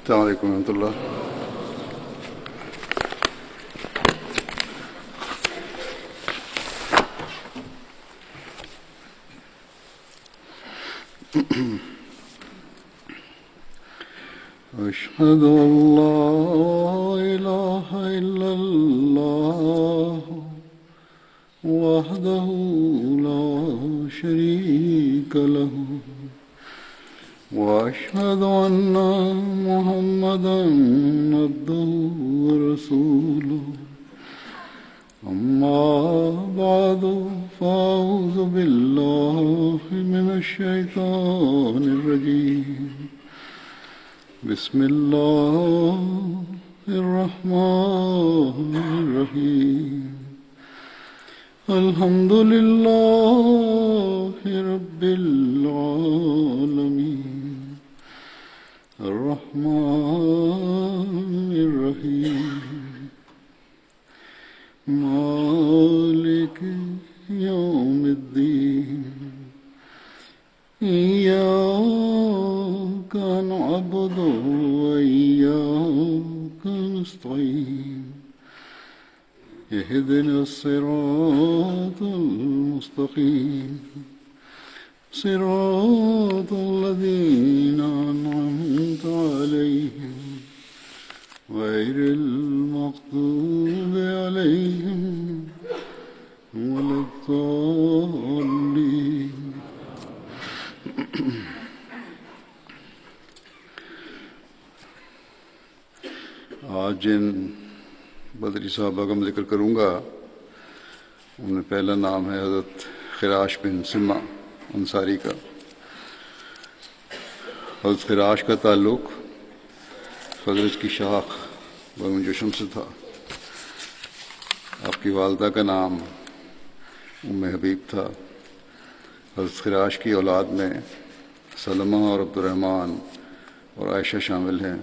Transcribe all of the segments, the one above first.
السلام علیکم ورحمۃ اللہ. أشهد أن لا إله إلا الله وحده لا شريك له وأشهد أن محمدا عبده ورسوله أما بعد فأعوذ بالله من الشيطان الرجيم بسم الله الرحمن الرحيم الحمد لله رب العالمين الرحمن الرحيم مالك يوم الدين إياك نعبد وإياك نستعين اهدنا الصراط المستقيم صراط الذين أنعمت عليهم غير المغضوب عليهم ولا الضالين. آج جن بدری صحابہ کا میں ذکر کروں گا ان میں پہلا نام ہے حضرت خراش بن سمہ انصاری کا. حضرت خراش کا تعلق خزرج کی شاخ بنو جشم سے تھا. آپ کی والدہ کا نام ام حبیب تھا. حضرت خراش کی اولاد میں سلمہ اور عبد الرحمن اور عائشہ شامل ہیں.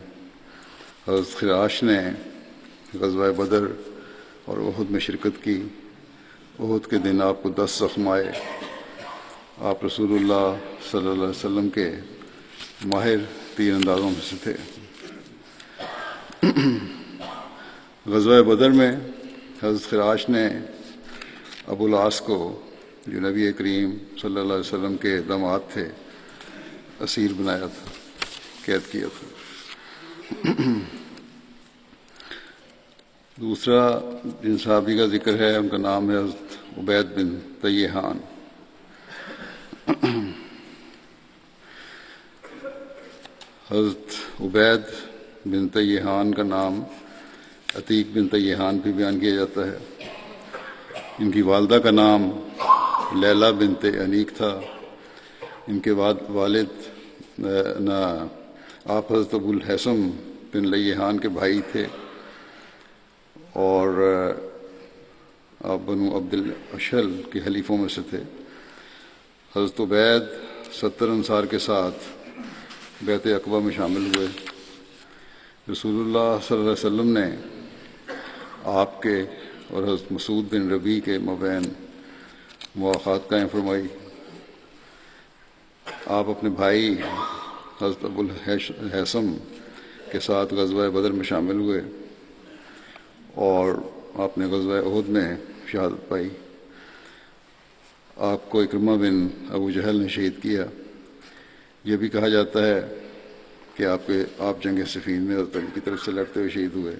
حضرت خراش نے غزوہ بدر اور احد میں شرکت کی. احد کے دن آپ کو 10 زخم آئے. آپ رسول اللہ صلی اللہ علیہ وسلم کے ماہر تیر اندازوں میں سے تھے. غزوہ بدر میں حضرت خراش نے ابو العاص کو جو نبی کریم صلی اللہ علیہ وسلم کے داماد تھے اسیر بنایا تھا، قید کیا تھا. دوسرا جن صحابی کا ذکر ہے ان کا نام ہے حضرت عبید بن طیحان. حضرت عبید بن طیحان کا نام عتیق بن طیحان بھی بیان کیا جاتا ہے. ان کی والدہ کا نام لیلہ بنت انیق تھا. ان کے بعد والد آپ حضرت ابو الحسم بن لیحان کے بھائی تھے اور آپ بنو عبد الاشل کے حلیفوں میں سے تھے. حضرت عبید 70 انصار کے ساتھ بیعت عقبہ میں شامل ہوئے. رسول اللہ صلی اللہ علیہ وسلم نے آپ کے اور حضرت مسعود بن ربیع کے مابین مواخات قائم فرمائی. آپ اپنے بھائی حضرت ابو الحسم کے ساتھ غزوہ بدر میں شامل ہوئے اور آپ نے غزوہ احد میں شہادت پائی. آپ کو اکرمہ بن ابو جہل نے شہید کیا. یہ بھی کہا جاتا ہے کہ آپ جنگ صفین میں حضرت علی کی طرف سے لڑتے ہوئے شہید ہوئے.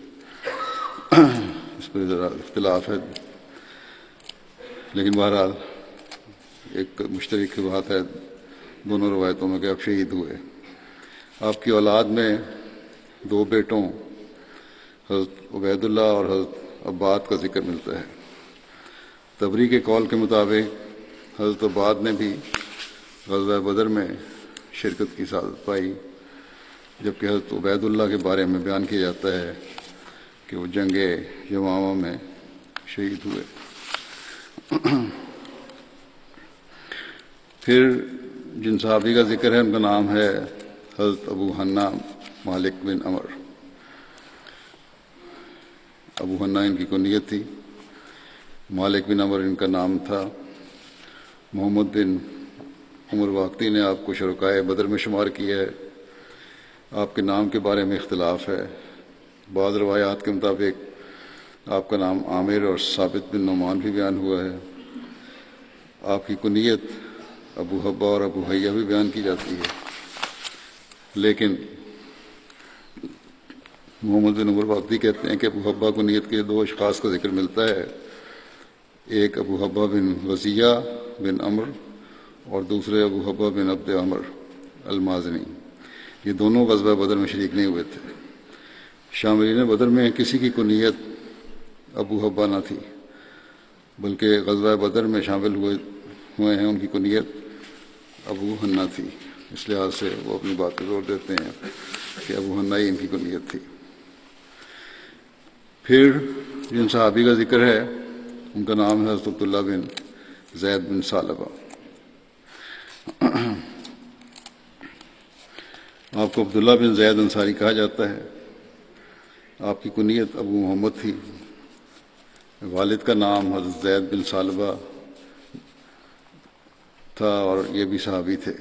اس پر ذرا اختلاف ہے لیکن بہرحال ایک مشترک بات ہے دونوں روایتوں میں کہ آپ شہید ہوئے. آپ کی اولاد میں 2 بیٹوں حضرت عبید اللہ اور حضرت عباد کا ذکر ملتا ہے. تبری کے قول کے مطابق حضرت عباد نے بھی غزوہ بدر میں شرکت کی سعادت پائی، جبکہ حضرت عبید اللہ کے بارے میں بیان کیا جاتا ہے کہ وہ جنگ یمامہ میں شہید ہوئے. پھر جن صحابی کا ذکر ہے ان کا نام ہے حضرت ابو حنا مالک بن عمر. ابو حنا ان کی کنیت تھی. مالک بن عمر ان کا نام تھا. محمد بن عمر واقعی نے آپ کو شرکائے بدر میں شمار کیا ہے. آپ کے نام کے بارے میں اختلاف ہے۔ بعض روایات کے مطابق آپ کا نام عامر اور ثابت بن نعمان بھی بیان ہوا ہے۔ آپ کی کنیت ابو حبہ اور ابو حیہ بھی بیان کی جاتی ہے، لیکن محمد بن عمر واقعی کہتے ہیں کہ ابو حبہ کنیت کے دو اشخاص کا ذکر ملتا ہے، ایک ابو حبہ بن وزیہ بن عمر اور دوسرے ابو حبہ بن عبد عمر المازنی۔ یہ دونوں غزوہ بدر میں شریک نہیں ہوئے تھے۔ شاملین بدر میں کسی کی کنیت ابو حبہ نہ تھی، بلکہ غزوہ بدر میں شامل ہوئے ہیں ان کی کنیت ابو حنا تھی۔ اس لحاظ سے وہ اپنی بات پہ زور دیتے ہیں کہ ابو حنا ہی ان کی کنیت تھی۔ پھر جن صحابی کا ذکر ہے ان کا نام ہے حضرت عبداللہ بن زید بن ثعلبہ۔ آپ کو عبداللہ بن زید انصاری کہا جاتا ہے۔ آپ کی کنیت ابو محمد تھی۔ والد کا نام حضرت زید بن ثعلبہ تھا اور یہ بھی صحابی تھے۔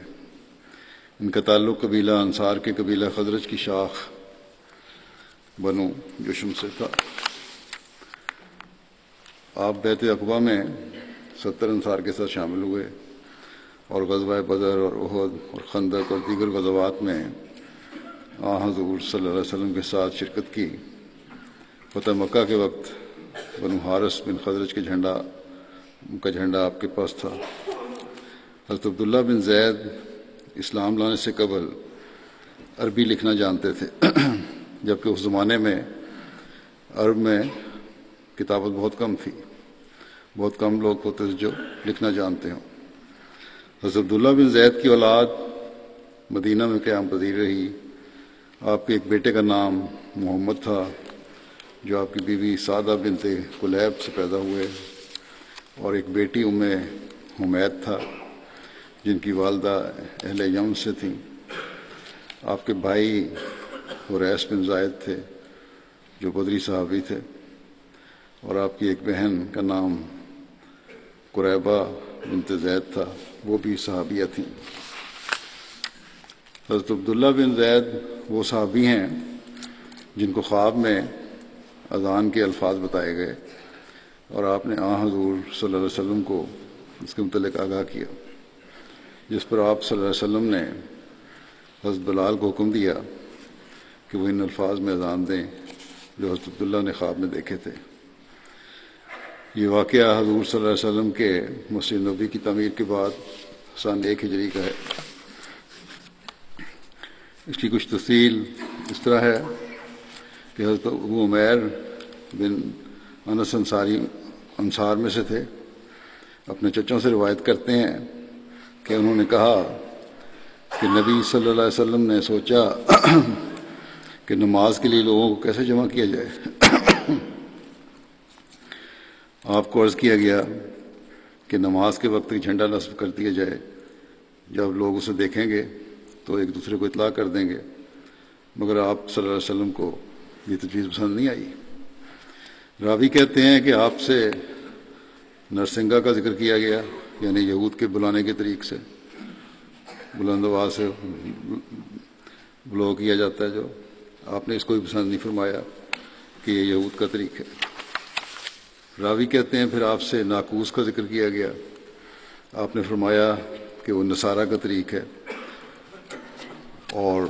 ان کا تعلق قبیلہ انصار کے قبیلہ خزرج کی شاخ بنو جشم سے تھا۔ آپ بیعت عقبہ میں 70 انصار کے ساتھ شامل ہوئے اور غزوہ بدر اور احد اور خندق اور دیگر غزوات میں حضور صلی اللہ علیہ وسلم کے ساتھ شرکت کی۔ فتح مکہ کے وقت بنو حارث بن خزرج کا جھنڈا آپ کے پاس تھا۔ حضرت عبداللہ بن زید اسلام لانے سے قبل عربی لکھنا جانتے تھے، جبکہ اس زمانے میں عرب میں کتابت بہت کم تھی، بہت کم لوگ ہوتے تھے جو لکھنا جانتے ہوں۔ حضرت عبداللہ بن زید کی اولاد مدینہ میں قیام پذیر رہی۔ آپ کے ایک بیٹے کا نام محمد تھا جو آپ کی بیوی سعدہ بنت کلیب سے پیدا ہوئے، اور ایک بیٹی ام حمید تھا جن کی والدہ اہل یمن سے تھیں۔ آپ کے بھائی حریث بن زائد تھے جو بدری صحابی تھے، اور آپ کی ایک بہن کا نام قریبہ بنت زید تھا، وہ بھی صحابیہ تھیں۔ حضرت عبداللہ بن زید وہ صحابی ہیں جن کو خواب میں اذان کے الفاظ بتائے گئے اور آپ نے حضور صلی اللہ علیہ وسلم کو اس کے متعلق آگاہ کیا، جس پر آپ صلی اللہ علیہ وسلم نے حضرت بلال کو حکم دیا کہ وہ ان الفاظ میں اذان دیں جو حضرت عبداللہ نے خواب میں دیکھے تھے۔ یہ واقعہ حضور صلی اللہ علیہ وسلم کے مسجد نبوی کی تعمیر کے بعد سن 1 ہجری کا ہے۔ اس کی کچھ تفصیل اس طرح ہے کہ حضرت ابو عمیر بن انس انصار میں سے تھے۔ اپنے چچوں سے روایت کرتے ہیں کہ انہوں نے کہا کہ نبی صلی اللہ علیہ وسلم نے سوچا کہ نماز کے لیے لوگوں کو کیسے جمع کیا جائے۔ آپ کو عرض کیا گیا کہ نماز کے وقت ایک جھنڈا نصب کر دیا جائے، جب لوگ اسے دیکھیں گے تو ایک دوسرے کو اطلاع کر دیں گے، مگر آپ صلی اللہ علیہ وسلم کو یہ تجویز پسند نہیں آئی۔ راوی کہتے ہیں کہ آپ سے نرسنگا کا ذکر کیا گیا، یعنی یہود کے بلانے کے طریق سے بلند آواز سے بلو کیا جاتا ہے، جو آپ نے اس کو بھی پسند نہیں فرمایا کہ یہ یہود کا طریق ہے۔ راوی کہتے ہیں پھر آپ سے ناقوس کا ذکر کیا گیا، آپ نے فرمایا کہ وہ نصارہ کا طریق ہے، اور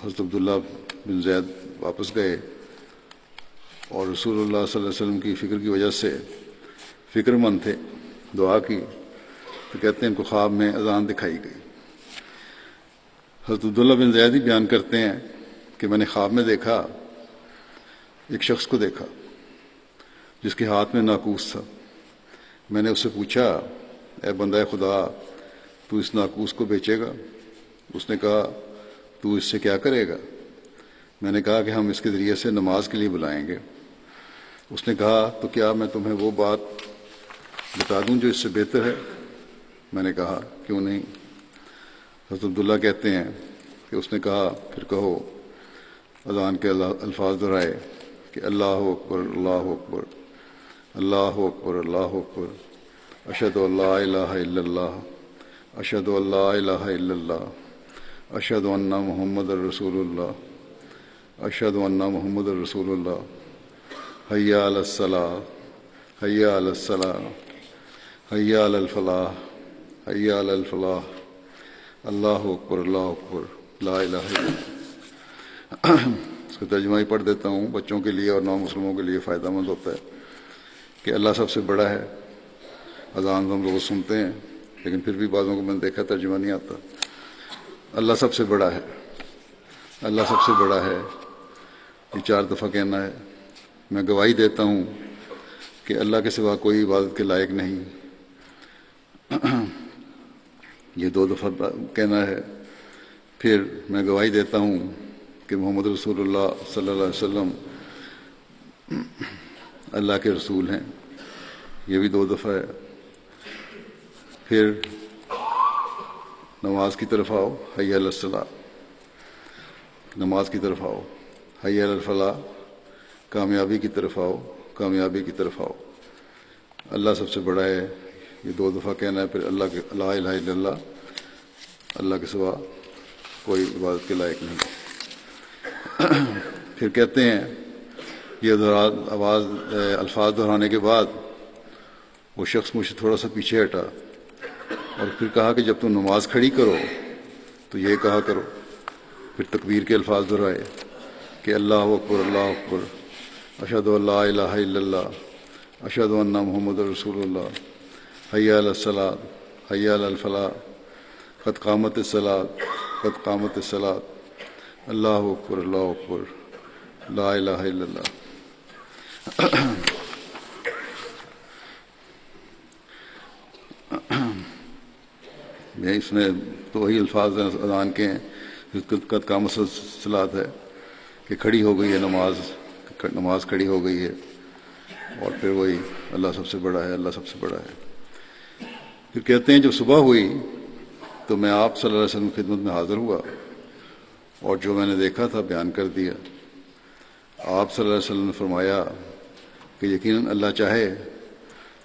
حضرت عبداللہ بن زید واپس گئے اور رسول اللہ صلی اللہ علیہ وسلم کی فکر کی وجہ سے فکر مند تھے، دعا کی تو کہتے ہیں ان کو خواب میں اذان دکھائی گئی۔ حضرت عبداللہ بن زید ہی بیان کرتے ہیں کہ میں نے خواب میں دیکھا، ایک شخص کو دیکھا جس کے ہاتھ میں ناقوس تھا۔ میں نے اس سے پوچھا، اے بندہ خدا، تو اس ناقوس کو بیچے گا؟ اس نے کہا، تو اس سے کیا کرے گا؟ میں نے کہا کہ ہم اس کے ذریعے سے نماز کے لیے بلائیں گے۔ اس نے کہا، تو کیا میں تمہیں وہ بات بتا دوں جو اس سے بہتر ہے؟ میں نے کہا، کیوں نہیں؟ حضرت عبداللہ کہتے ہیں کہ اس نے کہا، پھر کہو۔ اذان کے الفاظ دہرائے کہ اللہ اکبر اللہ اکبر اللہ اکبر اللہ اکبر، اشہد ان لا الہ الا اللہ اشہد ان لا الہ الا اللہ اشہد ان محمد الرسول اللہ، اشہد ان محمد الرسول اللہ، حی علی الصلاۃ، حی علی الصلاۃ، حی علی الفلاح، حی علی الفلاح، اللہ اکبر، اللہ اکبر، لا الہ الا اللہ۔ اس کا ترجمہ ہی پڑھ دیتا ہوں، بچوں کے لیے اور نو مسلموں کے لیے فائدہ مند ہوتا ہے کہ اللہ سب سے بڑا ہے۔ اذان ہم لوگ سنتے ہیں لیکن پھر بھی بعضوں کو میں نے دیکھا ترجمہ نہیں آتا۔ اللہ سب سے بڑا ہے، اللہ سب سے بڑا ہے، یہ 4 دفعہ کہنا ہے۔ میں گواہی دیتا ہوں کہ اللہ کے سوا کوئی عبادت کے لائق نہیں، یہ 2 دفعہ کہنا ہے۔ پھر میں گواہی دیتا ہوں کہ محمد رسول اللہ صلی اللہ علیہ وسلم اللہ کے رسول ہیں، یہ بھی 2 دفعہ ہے۔ پھر نماز کی طرف آؤ، حی علی الصلاۃ، نماز کی طرف آؤ، حی علی الفلاح، کامیابی کی طرف آؤ، کامیابی کی طرف آؤ۔ اللہ سب سے بڑا ہے، یہ 2 دفعہ کہنا ہے۔ پھر اللہ کے لا الہ الا اللہ، اللہ کے سوا کوئی عبادت کے لائق نہیں۔ پھر کہتے ہیں یہ الفاظ دہرانے کے بعد وہ شخص مجھ سے تھوڑا سا پیچھے ہٹا اور پھر کہا کہ جب تم نماز کھڑی کرو تو یہ کہا کرو۔ پھر تکبیر کے الفاظ دہرائے کہ اللہ اکبر، اللہ اکبر، اشہد ان لا الہ الا اللہ، اشہد ان محمد رسول اللہ، حی علی الصلاۃ، حی علی الفلاح، قد قامت الصلاۃ، قد قامت الصلاۃ، اللہ اکبر، اللہ اکبر، لا الہ الا اللہ۔ اس میں تو وہی الفاظ ہیں اذان کے ہیں، قد قامت الصلاۃ ہے کہ کھڑی ہو گئی ہے نماز، نماز کھڑی ہو گئی ہے، اور پھر وہی اللہ سب سے بڑا ہے، اللہ سب سے بڑا ہے۔ پھر کہتے ہیں جب صبح ہوئی تو میں آپ صلی اللہ علیہ وسلم کی خدمت میں حاضر ہوا اور جو میں نے دیکھا تھا بیان کر دیا۔ آپ صلی اللہ علیہ وسلم نے فرمایا کہ یقیناً اللہ چاہے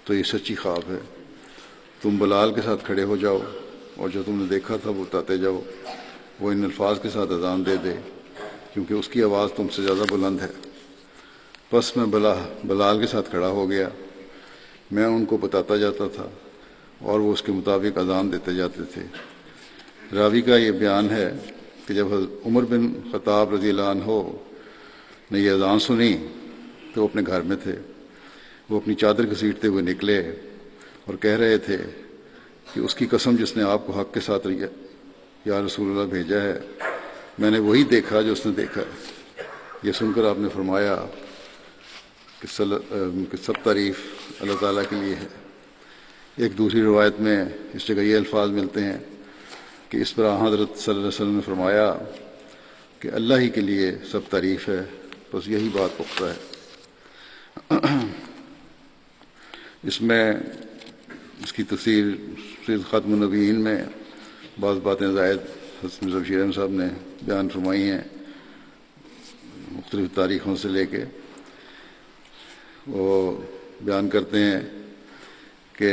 تو یہ سچی خواب ہے، تم بلال کے ساتھ کھڑے ہو جاؤ اور جو تم نے دیکھا تھا وہ بتاتے جاؤ، وہ ان الفاظ کے ساتھ اذان دے دے کیونکہ اس کی آواز تم سے زیادہ بلند ہے۔ پس میں بلال کے ساتھ کھڑا ہو گیا، میں ان کو بتاتا جاتا تھا اور وہ اس کے مطابق اذان دیتے جاتے تھے۔ راوی کا یہ بیان ہے کہ جب عمر بن خطاب رضی اللہ عنہ نے یہ اذان سنی تو وہ اپنے گھر میں تھے، وہ اپنی چادر گھسیٹتے ہوئے نکلے اور کہہ رہے تھے کہ اس کی قسم جس نے آپ کو حق کے ساتھ یا رسول اللہ بھیجا ہے، میں نے وہی دیکھا جو اس نے دیکھا۔ یہ سن کر آپ نے فرمایا کہ سب تعریف اللہ تعالیٰ کے لیے ہے۔ ایک دوسری روایت میں اس جگہ یہ الفاظ ملتے ہیں کہ اس پر حضرت صلی اللہ علیہ وسلم نے فرمایا کہ اللہ ہی کے لیے سب تعریف ہے، بس یہی بات پختہ ہے۔ اس میں اس کی تفسیر ختم النبیین میں بعض باتیں زائد حضرت مرزا بشیر احمد صاحب نے بیان فرمائی ہیں، مختلف تاریخوں سے لے کے۔ وہ بیان کرتے ہیں کہ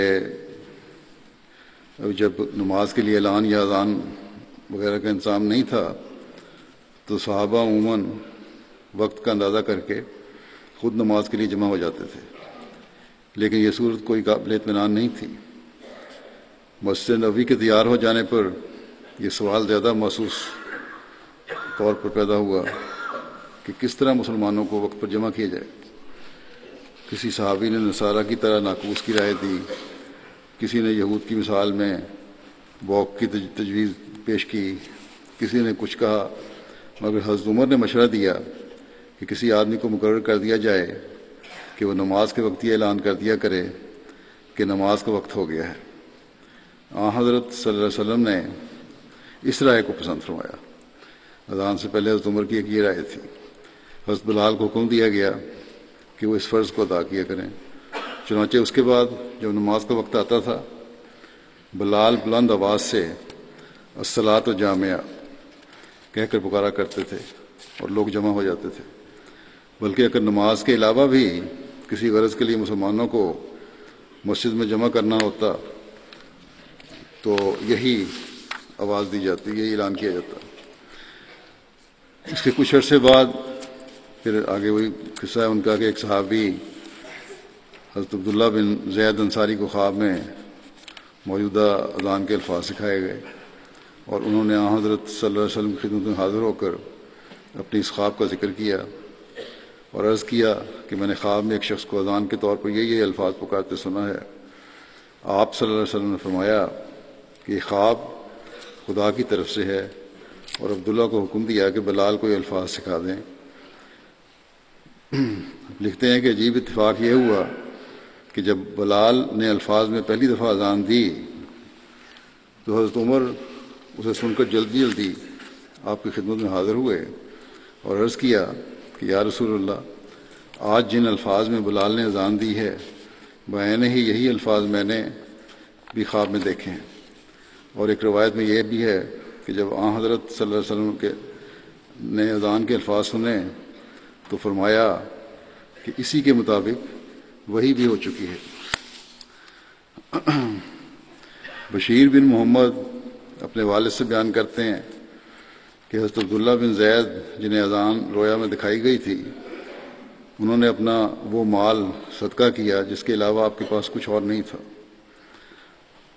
جب نماز کے لیے اعلان یا اذان وغیرہ کا انتظام نہیں تھا تو صحابہ عموماً وقت کا اندازہ کر کے خود نماز کے لیے جمع ہو جاتے تھے، لیکن یہ صورت کوئی قابل اطمینان نہیں تھی۔ مسجد نبوی کے تیار ہو جانے پر یہ سوال زیادہ محسوس طور پر پیدا ہوا کہ کس طرح مسلمانوں کو وقت پر جمع کیا جائے۔ کسی صحابی نے نصارہ کی طرح ناقوس کی رائے دی، کسی نے یہود کی مثال میں بوق کی تجویز پیش کی، کسی نے کچھ کہا، مگر حضرت عمر نے مشورہ دیا کہ کسی آدمی کو مقرر کر دیا جائے کہ وہ نماز کے وقت یہ اعلان کر دیا کرے کہ نماز کا وقت ہو گیا ہے۔ حضرت صلی اللہ علیہ وسلم نے اس رائے کو پسند فرمایا۔ اذان سے پہلے حضرت عمر کی ایک یہ رائے تھی۔ حضرت بلال کو حکم دیا گیا کہ وہ اس فرض کو ادا کیا کریں۔ چنانچہ اس کے بعد جب نماز کا وقت آتا تھا، بلال بلند آواز سے الصلاۃ جامعہ کہہ کر پکارا کرتے تھے اور لوگ جمع ہو جاتے تھے۔ بلکہ اگر نماز کے علاوہ بھی کسی غرض کے لیے مسلمانوں کو مسجد میں جمع کرنا ہوتا تو یہی آواز دی جاتی ہے، اعلان کیا جاتا ہے۔ اس کے کچھ عرصے بعد پھر آگے وہی قصہ ہے ان کا کہ ایک صحابی حضرت عبداللہ بن زید انصاری کو خواب میں موجودہ اذان کے الفاظ سکھائے گئے، اور انہوں نے حضرت صلی اللہ علیہ وسلم کی خدمت میں حاضر ہو کر اپنی اس خواب کا ذکر کیا اور عرض کیا کہ میں نے خواب میں ایک شخص کو اذان کے طور پر یہ الفاظ پکارتے سنا ہے۔ آپ صلی اللہ علیہ وسلم نے فرمایا کہ یہ خواب خدا کی طرف سے ہے، اور عبداللہ کو حکم دیا کہ بلال کو یہ الفاظ سکھا دیں۔ لکھتے ہیں کہ عجیب اتفاق یہ ہوا کہ جب بلال نے الفاظ میں پہلی دفعہ اذان دی تو حضرت عمر اسے سن کر جلدی جلدی آپ کی خدمت میں حاضر ہوئے اور عرض کیا کہ یا رسول اللہ، آج جن الفاظ میں بلال نے اذان دی ہے بعین ہی یہی الفاظ میں نے بھی خواب میں دیکھے ہیں۔ اور ایک روایت میں یہ بھی ہے کہ جب حضرت صلی اللہ علیہ وسلم نے اذان کے الفاظ سنے تو فرمایا کہ اسی کے مطابق وہی بھی ہو چکی ہے۔ بشیر بن محمد اپنے والد سے بیان کرتے ہیں کہ حضرت عبداللہ بن زید جنہیں اذان رویا میں دکھائی گئی تھی، انہوں نے اپنا وہ مال صدقہ کیا جس کے علاوہ آپ کے پاس کچھ اور نہیں تھا،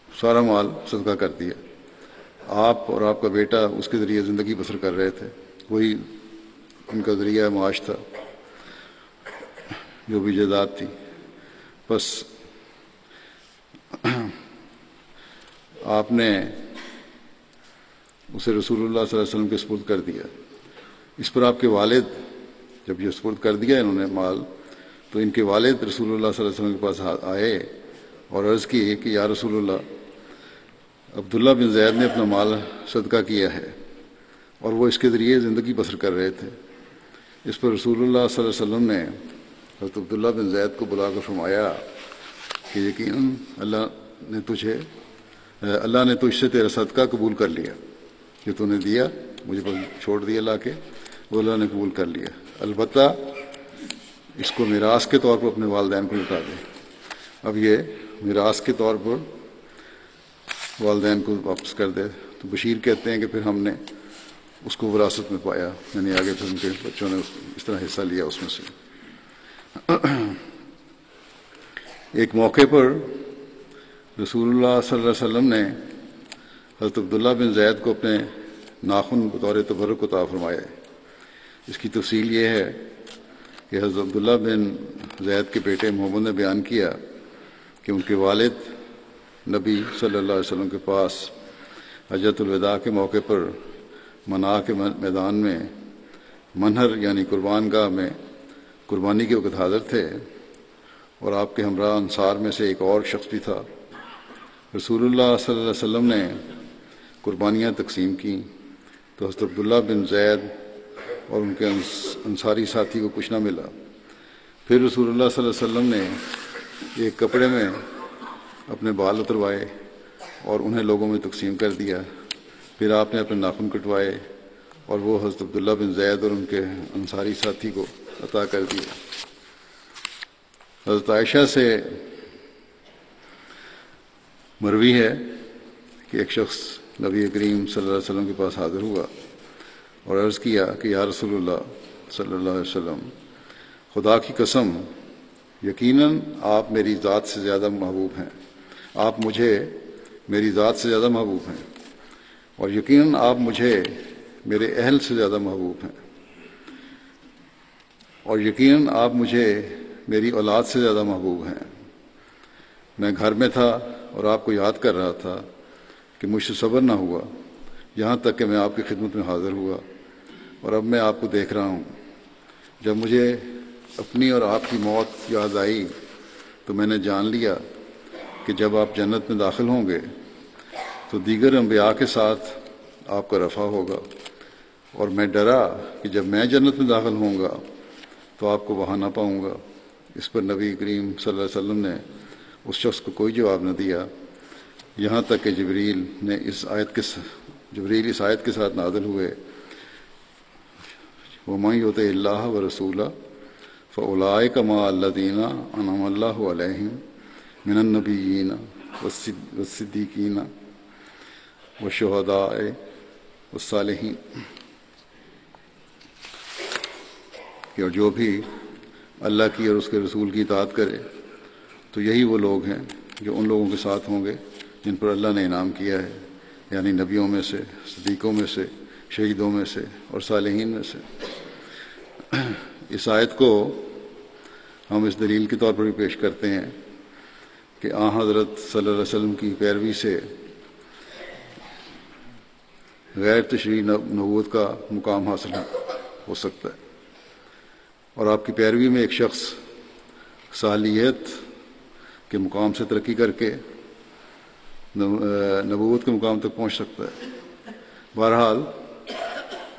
سارا مال صدقہ کر دیا۔ آپ اور آپ کا بیٹا اس کے ذریعے زندگی بسر کر رہے تھے، وہی ان کا ذریعہ معاش تھا، جو بھی جائیداد تھی۔ بس آپ نے اسے رسول اللہ صلی اللہ علیہ وسلم کے سپرد کر دیا۔ اس پر آپ کے والد جب یہ سپرد کر دیا انہوں نے مال، تو ان کے والد رسول اللہ صلی اللہ علیہ وسلم کے پاس آئے اور عرض کی کہ یا رسول اللہ، عبداللہ بن زید نے اپنا مال صدقہ کیا ہے اور وہ اس کے ذریعے زندگی بسر کر رہے تھے۔ اس پر رسول اللہ صلی اللہ علیہ وسلم نے حضرت عبداللہ بن زید کو بلا کر فرمایا کہ یقیناً اللہ نے تجھ سے تیرا صدقہ قبول کر لیا، جو تو نے دیا مجھے چھوڑ دیا لا کے، وہ اللہ نے قبول کر لیا، البتہ اس کو میراث کے طور پر اپنے والدین کو لوٹا دے۔ اب یہ میراث کے طور پر والدین کو واپس کر دے۔ تو بشیر کہتے ہیں کہ پھر ہم نے اس کو وراثت میں پایا، یعنی آگے پھر ان کے بچوں نے اس طرح حصہ لیا اس میں سے۔ ایک موقع پر رسول اللہ صلی اللہ علیہ وسلم نے حضرت عبداللہ بن زید کو اپنے ناخن بطور تبرک عطا فرمائے۔ اس کی تفصیل یہ ہے کہ حضرت عبداللہ بن زید کے بیٹے محمد نے بیان کیا کہ ان کے والد نبی صلی اللہ علیہ وسلم کے پاس حجۃ الوداع کے موقع پر منا کے میدان میں منہر یعنی قربان گاہ میں قربانی کے وقت حاضر تھے، اور آپ کے ہمراہ انصار میں سے ایک اور شخص بھی تھا۔ رسول اللہ صلی اللہ علیہ وسلم نے قربانیاں تقسیم کی تو حضرت عبداللہ بن زید اور ان کے انصاری ساتھی کو کچھ نہ ملا۔ پھر رسول اللہ صلی اللہ علیہ وسلم نے ایک کپڑے میں اپنے بال اتروائے اور انہیں لوگوں میں تقسیم کر دیا۔ پھر آپ نے اپنے ناخن کٹوائے اور وہ حضرت عبداللہ بن زید اور ان کے انصاری ساتھی کو عطا کر دیا۔ حضرت عائشہ سے مروی ہے کہ ایک شخص نبی کریم صلی اللہ علیہ وسلم کے پاس حاضر ہوا اور عرض کیا کہ یا رسول اللہ صلی اللہ علیہ وسلم، خدا کی قسم یقیناً آپ میری ذات سے زیادہ محبوب ہیں، آپ مجھے میری ذات سے زیادہ محبوب ہیں، اور یقیناً آپ مجھے میرے اہل سے زیادہ محبوب ہیں، اور یقیناً آپ مجھے میری اولاد سے زیادہ محبوب ہیں۔ میں گھر میں تھا اور آپ کو یاد کر رہا تھا کہ مجھ سے صبر نہ ہوا، یہاں تک کہ میں آپ کی خدمت میں حاضر ہوا، اور اب میں آپ کو دیکھ رہا ہوں۔ جب مجھے اپنی اور آپ کی موت یاد آئی تو میں نے جان لیا کہ جب آپ جنت میں داخل ہوں گے تو دیگر انبیاء کے ساتھ آپ کا رفع ہوگا، اور میں ڈرا کہ جب میں جنت میں داخل ہوں گا تو آپ کو وہاں نہ پاؤں گا۔ اس پر نبی کریم صلی اللہ علیہ وسلم نے اس شخص کو کوئی جواب نہ دیا، یہاں تک کہ جبریل اس آیت کے ساتھ نازل ہوئے، وَمَن يُطِعِ اللَّهَ وَرَسُولَهُ فَأُولَٰئِكَ مَعَ الَّذِينَ أَنْعَمَ اللَّهُ عَلَيْهِم مِّنَ النَّبِيِّينَ وَالصِّدِّيقِينَ والشہداء والصالحین، کہ اور جو بھی اللہ کی اور اس کے رسول کی اطاعت کرے تو یہی وہ لوگ ہیں جو ان لوگوں کے ساتھ ہوں گے جن پر اللہ نے انعام کیا ہے، یعنی نبیوں میں سے، صدیقوں میں سے، شہیدوں میں سے اور صالحین میں سے۔ اس آیت کو ہم اس دلیل کے طور پر بھی پیش کرتے ہیں کہ آن حضرت صلی اللہ علیہ وسلم کی پیروی سے غیر تشریعی نبوت کا مقام حاصل ہو سکتا ہے، اور آپ کی پیروی میں ایک شخص صالحیت کے مقام سے ترقی کر کے نبوت کے مقام تک پہنچ سکتا ہے۔ بہرحال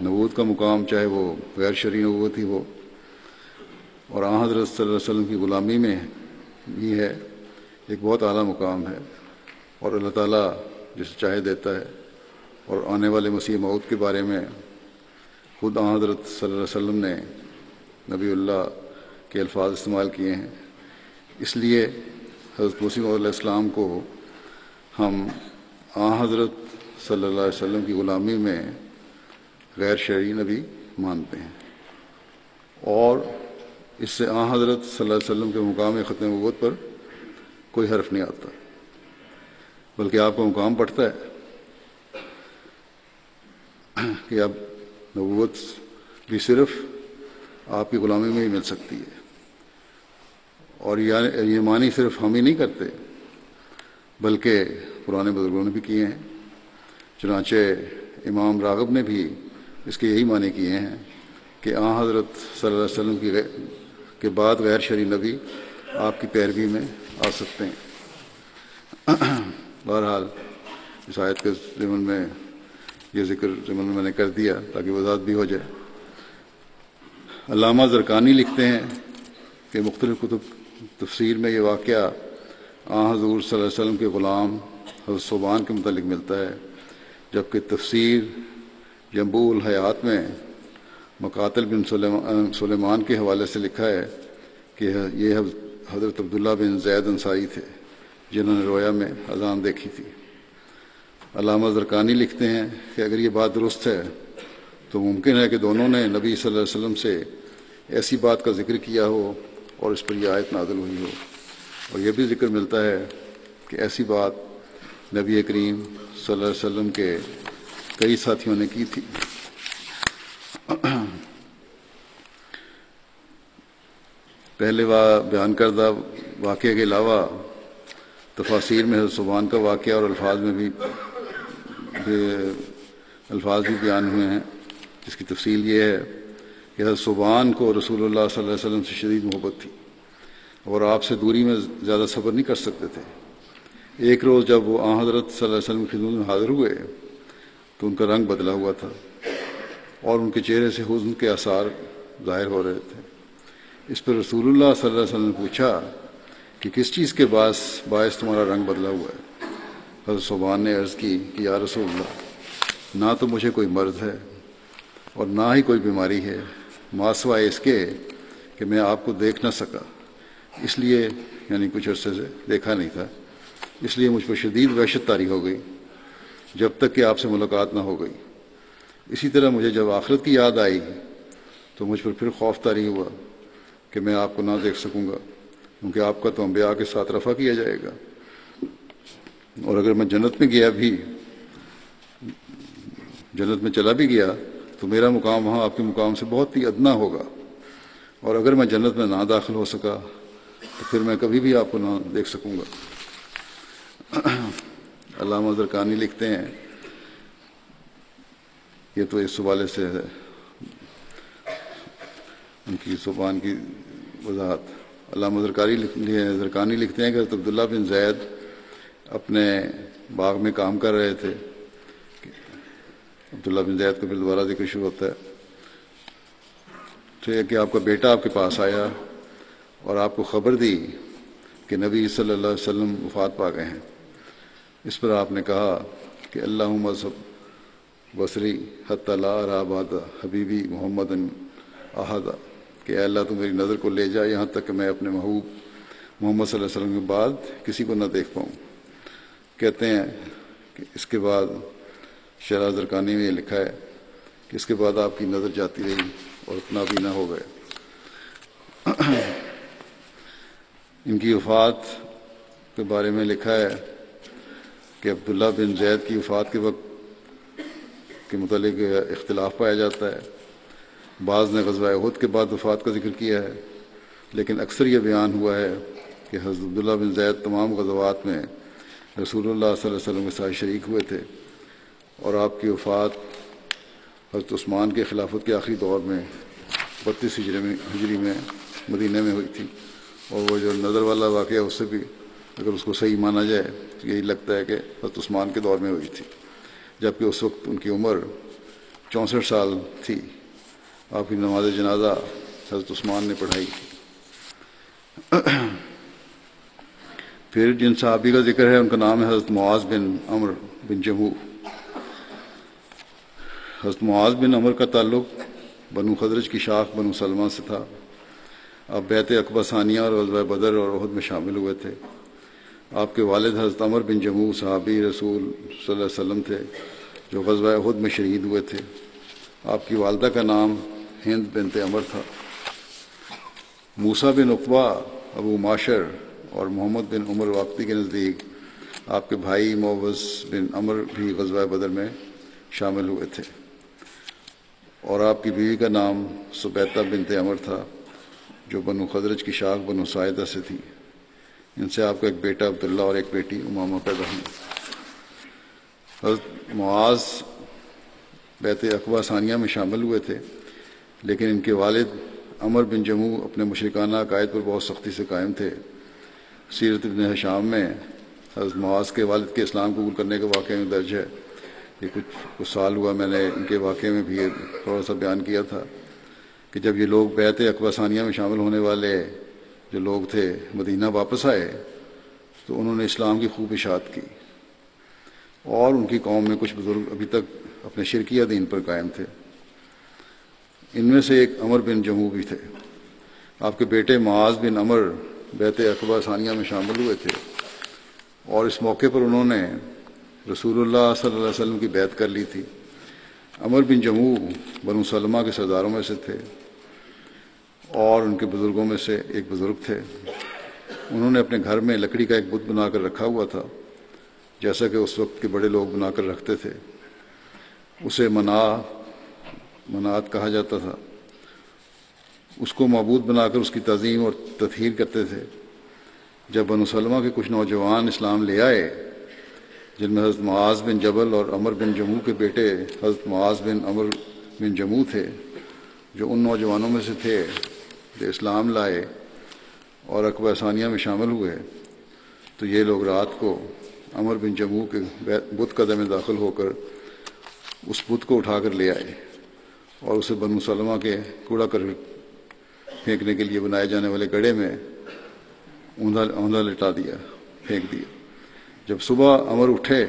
نبوت کا مقام چاہے وہ غیر شرعی نبوت ہی ہو، اور آن حضرت صلی اللہ علیہ وسلم کی غلامی میں بھی ہے، ایک بہت اعلیٰ مقام ہے، اور اللہ تعالیٰ جسے چاہے دیتا ہے۔ اور آنے والے مسیح موعود کے بارے میں خود آن حضرت صلی اللہ علیہ وسلم نے نبی اللہ کے الفاظ استعمال کیے ہیں۔ اس لیے حضرت مسیح موعود علیہ السلام کو ہم آن حضرت صلی اللہ علیہ وسلم کی غلامی میں غیر شرعی نبی مانتے ہیں، اور اس سے آن حضرت صلی اللہ علیہ وسلم کے مقام ختم نبوت پر کوئی حرف نہیں آتا، بلکہ آپ کا مقام بڑھتا ہے کہ اب نبوت بھی صرف آپ کی غلامی میں ہی مل سکتی ہے۔ اور یہ معنی صرف ہم ہی نہیں کرتے بلکہ پرانے بزرگوں نے بھی کیے ہیں۔ چنانچہ امام راغب نے بھی اس کے یہی معنی کیے ہیں کہ آن حضرت صلی اللہ علیہ وسلم کے بعد غیر شرعی نبی آپ کی پیروی میں آ سکتے ہیں۔ بہرحال اس آیت کے ضمن میں یہ ذکر ضمن میں نے کر دیا تاکہ وضاحت بھی ہو جائے۔ علامہ زرقانی لکھتے ہیں کہ مختلف کتب تفسیر میں یہ واقعہ آن حضور صلی اللہ علیہ وسلم کے غلام حضرت ثوبان کے متعلق ملتا ہے، جبکہ تفسیر ینبوع الحیات میں مقاتل بن سلیمان کے حوالے سے لکھا ہے کہ یہ حضرت عبداللہ بن زید انصاری تھے جنہوں نے رویا میں اذان دیکھی تھی۔ علامہ زرقانی لکھتے ہیں کہ اگر یہ بات درست ہے تو ممکن ہے کہ دونوں نے نبی صلی اللہ علیہ وسلم سے ایسی بات کا ذکر کیا ہو اور اس پر یہ آیت نازل ہوئی ہو، اور یہ بھی ذکر ملتا ہے کہ ایسی بات نبی کریم صلی اللہ علیہ وسلم کے کئی ساتھیوں نے کی تھی۔ پہلے بیان کردہ واقعے کے علاوہ تفاسیر میں حضرت ثوبان کا واقعہ اور الفاظ بھی بیان ہوئے ہیں، جس کی تفصیل یہ ہے کہ حضرت ثوبان کو رسول اللہ صلی اللہ علیہ وسلم سے شدید محبت تھی اور آپ سے دوری میں زیادہ صبر نہیں کر سکتے تھے۔ ایک روز جب وہ آن حضرت صلی اللہ علیہ وسلم کی خدمت میں حاضر ہوئے تو ان کا رنگ بدلا ہوا تھا اور ان کے چہرے سے حزن کے آثار ظاہر ہو رہے تھے۔ اس پر رسول اللہ صلی اللہ علیہ وسلم نے پوچھا کہ کس چیز کے باعث تمہارا رنگ بدلا ہوا ہے؟ حضرت ثوبان نے عرض کی کہ یا رسول اللہ، نہ تو مجھے کوئی مرض ہے اور نہ ہی کوئی بیماری ہے، ماسوائے اس کے کہ میں آپ کو دیکھ نہ سکا، اس لیے یعنی کچھ عرصے سے دیکھا نہیں تھا، اس لیے مجھ پر شدید وحشت طاری ہو گئی جب تک کہ آپ سے ملاقات نہ ہو گئی۔ اسی طرح مجھے جب آخرت کی یاد آئی تو مجھ پر پھر خوف طاری ہوا کہ میں آپ کو نہ دیکھ سکوں گا، کیونکہ آپ کا تو انبیاء کے ساتھ رفع کیا جائے گا، اور اگر میں جنت میں چلا بھی گیا تو میرا مقام وہاں آپ کے مقام سے بہت ہی ادنا ہوگا، اور اگر میں جنت میں نہ داخل ہو سکا تو پھر میں کبھی بھی آپ کو نہ دیکھ سکوں گا۔ علامہ زرقانی لکھتے ہیں، یہ تو اس حوالے سے ہے ان کی ثوبان کی وضاحت۔ علامہ زرقانی لکھتے ہیں کہ حضرت عبداللہ بن زید اپنے باغ میں کام کر رہے تھے۔ عبداللہ بن زید کا پھر دوبارہ ذکر شروع ہوتا ہے کہ آپ کا بیٹا آپ کے پاس آیا اور آپ کو خبر دی کہ نبی صلی اللہ علیہ وسلم وفات پا گئے ہیں۔ اس پر آپ نے کہا کہ اللہم بصری حتی لا ارى بعد حبیبی محمد احد، کہ اے اللہ تو میری نظر کو لے جا یہاں تک کہ میں اپنے محبوب محمد صلی اللہ علیہ وسلم کے بعد کسی کو نہ دیکھ پاؤں۔ کہتے ہیں کہ اس کے بعد شرح زرقانی میں یہ لکھا ہے کہ اس کے بعد آپ کی نظر جاتی رہی اور اتنا بھی نہ ہو گئے۔ ان کی وفات کے بارے میں لکھا ہے کہ عبداللہ بن زید کی وفات کے وقت کے متعلق اختلاف پایا جاتا ہے۔ بعض نے غزوہ احد کے بعد وفات کا ذکر کیا ہے، لیکن اکثر یہ بیان ہوا ہے کہ حضرت عبداللہ بن زید تمام غزوات میں رسول اللہ صلی اللہ علیہ وسلم کے ساتھ شریک ہوئے تھے، اور آپ کی وفات حضرت عثمان کے خلافت کے آخری دور میں 32 ہجری میں مدینہ میں ہوئی تھی۔ اور وہ جو نظر والا واقعہ اس سے بھی اگر اس کو صحیح مانا جائے تو یہی لگتا ہے کہ حضرت عثمان کے دور میں ہوئی تھی، جبکہ اس وقت ان کی عمر 64 سال تھی۔ آپ کی نماز جنازہ حضرت عثمان نے پڑھائی تھی۔ پھر جن صحابی کا ذکر ہے ان کا نام ہے حضرت معاذ بن عمر بن جموح۔ حضرت معاذ بن عمر کا تعلق بنو خزرج کی شاخ بنو سلمہ سے تھا۔ آپ بیعت عقبہ ثانیہ اور غزوہ بدر اور احد میں شامل ہوئے تھے۔ آپ کے والد حضرت عمر بن جموح صحابی رسول صلی اللہ علیہ وسلم تھے جو غزوہ احد میں شہید ہوئے تھے۔ آپ کی والدہ کا نام ہند بنت عمر تھا۔ موسیٰ بن عقبہ، ابو معاشر اور محمد بن عمر واقفی کے نزدیک آپ کے بھائی مووز بن عمر بھی غزوہ بدر میں شامل ہوئے تھے، اور آپ کی بیوی کا نام سبیتہ بنت عمر تھا جو بنو خزرج کی شاخ بنو ساعدہ سے تھی۔ ان سے آپ کا ایک بیٹا عبداللہ اور ایک بیٹی امامہ پیدا ہوئی۔ حضرت معاذ بیعت عقبہ ثانیہ میں شامل ہوئے تھے، لیکن ان کے والد عمر بن جموح اپنے مشرکانہ عقائد پر بہت سختی سے قائم تھے۔ سیرت ابن ہشام میں حضرت معاذ کے والد کے اسلام قبول کرنے کے واقعے میں درج ہے۔ یہ کچھ سال ہوا، میں نے ان کے واقعے میں بھی تھوڑا سا بیان کیا تھا کہ جب یہ لوگ بیعت عقبہ ثانیہ میں شامل ہونے والے جو لوگ تھے مدینہ واپس آئے تو انہوں نے اسلام کی خوب اشاعت کی، اور ان کی قوم میں کچھ بزرگ ابھی تک اپنے شرکیہ دین پر قائم تھے۔ ان میں سے ایک عمر بن جموح بھی تھے۔ آپ کے بیٹے معاذ بن عمر بیعت عقبہ ثانیہ میں شامل ہوئے تھے، اور اس موقع پر انہوں نے رسول اللہ صلی اللہ علیہ وسلم کی بیعت کر لی تھی۔ عمر بن جموح بنو سلمہ کے سرداروں میں سے تھے اور ان کے بزرگوں میں سے ایک بزرگ تھے۔ انہوں نے اپنے گھر میں لکڑی کا ایک بت بنا کر رکھا ہوا تھا، جیسا کہ اس وقت کے بڑے لوگ بنا کر رکھتے تھے۔ اسے منات کہا جاتا تھا۔ اس کو معبود بنا کر اس کی تعظیم اور تطہیر کرتے تھے۔ جب بنو سلمہ کے کچھ نوجوان اسلام لے آئے، جن میں حضرت معاذ بن جبل اور عمر بن جموح کے بیٹے حضرت معاذ بن عمر بن جموح تھے، جو ان نوجوانوں میں سے تھے جو اسلام لائے اور عقبہ ثانیہ میں شامل ہوئے، تو یہ لوگ رات کو عمر بن جموح کے بت قدہ میں داخل ہو کر اس بت کو اٹھا کر لے آئے اور اسے بنو سلمہ کے کوڑا کر پھینکنے کے لیے بنائے جانے والے گڑھے میں اوندا لٹا دیا، پھینک دیا۔ جب صبح عمر اٹھے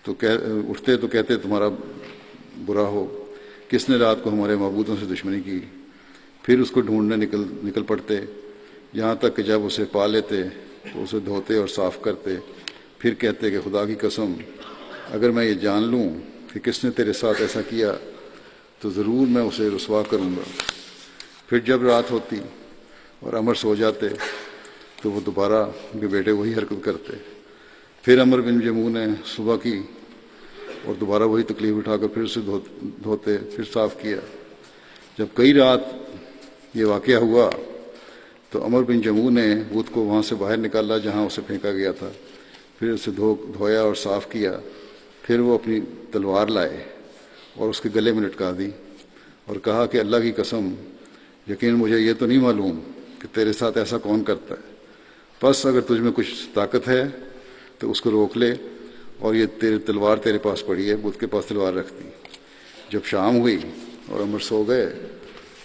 تو کہتے تمہارا برا ہو، کس نے رات کو ہمارے معبودوں سے دشمنی کی؟ پھر اس کو ڈھونڈنے نکل پڑتے، یہاں تک کہ جب اسے پا لیتے تو اسے دھوتے اور صاف کرتے۔ پھر کہتے کہ خدا کی قسم، اگر میں یہ جان لوں کہ کس نے تیرے ساتھ ایسا کیا تو ضرور میں اسے رسوا کروں گا۔ پھر جب رات ہوتی اور عمر سو جاتے تو وہ دوبارہ ان کے بیٹے وہی حرکت کرتے۔ پھر عمر بن جموح نے صبح کی اور دوبارہ وہی تکلیف اٹھا کر پھر اسے دھوتے، پھر صاف کیا۔ جب کئی رات یہ واقعہ ہوا تو عمر بن جموح نے بت کو وہاں سے باہر نکالا جہاں اسے پھینکا گیا تھا، پھر اسے دھویا اور صاف کیا۔ پھر وہ اپنی تلوار لائے اور اس کے گلے میں لٹکا دی اور کہا کہ اللہ کی قسم، یقین مجھے یہ تو نہیں معلوم کہ تیرے ساتھ ایسا کون کرتا ہے، بس اگر تجھ میں کچھ طاقت ہے تو اس کو روک لے، اور یہ تلوار تیرے پاس پڑی ہے۔ بت کے پاس تلوار رکھ دی۔ جب شام ہوئی اور عمر سو گئے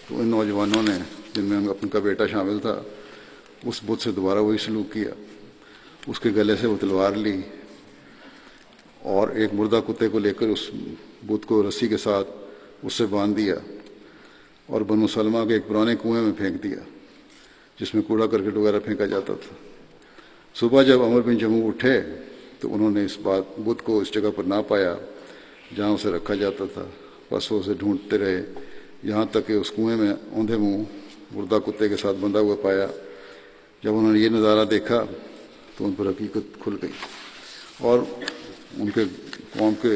تو ان نوجوانوں نے، جن میں ان کا بیٹا شامل تھا، اس بت سے دوبارہ وہی سلوک کیا۔ اس کے گلے سے وہ تلوار لی اور ایک مردہ کتے کو لے کر اس بت کو رسی کے ساتھ اس سے باندھ دیا اور بنو سلمہ کے ایک پرانے کنویں میں پھینک دیا جس میں کوڑا کرکٹ وغیرہ پھینکا جاتا تھا۔ صبح جب عمر بن جموح اٹھے تو انہوں نے اس بدھ کو اس جگہ پر نہ پایا جہاں اسے رکھا جاتا تھا، بس وہ اسے ڈھونڈتے رہے یہاں تک کہ اس کنویں میں اوندھے منہ مردہ کتے کے ساتھ بندھا ہوا پایا۔ جب انہوں نے یہ نظارہ دیکھا تو ان پر حقیقت کھل گئی، اور ان کے قوم کے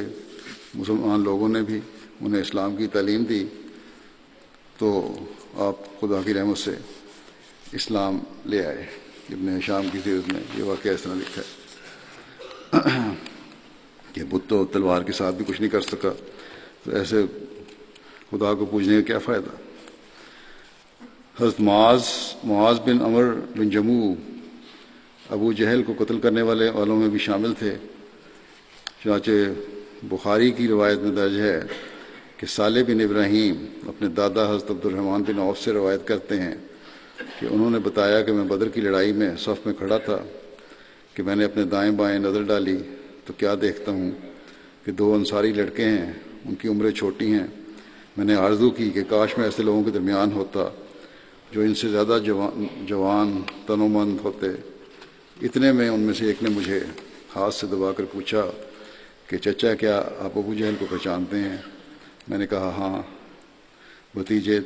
مسلمان لوگوں نے بھی انہیں اسلام کی تعلیم دی، تو آپ خدا کی رحمت سے اسلام لے آئے۔ ابن ہشام کی سیرت میں یہ واقعہ اس طرح لکھا ہے کہ بت تو تلوار کے ساتھ بھی کچھ نہیں کر سکا، تو ایسے خدا کو پوجنے کا کیا فائدہ۔ حضرت معاذ بن عمر بن جموع ابو جہل کو قتل کرنے والوں میں بھی شامل تھے۔ چنانچہ بخاری کی روایت میں درج ہے کہ صالح بن ابراہیم اپنے دادا حضرت عبد الرحمن بن عوف سے روایت کرتے ہیں کہ انہوں نے بتایا کہ میں بدر کی لڑائی میں صف میں کھڑا تھا کہ میں نے اپنے دائیں بائیں نظر ڈالی تو کیا دیکھتا ہوں کہ دو انصاری لڑکے ہیں، ان کی عمریں چھوٹی ہیں۔ میں نے آرزو کی کہ کاش میں ایسے لوگوں کے درمیان ہوتا جو ان سے زیادہ جوان تن و مند ہوتے۔ اتنے میں ان میں سے ایک نے مجھے ہاتھ سے دبا کر پوچھا کہ چچا کیا آپ ابو جہل کو پہچانتے ہیں؟ میں نے کہا ہاں۔ بھتیجے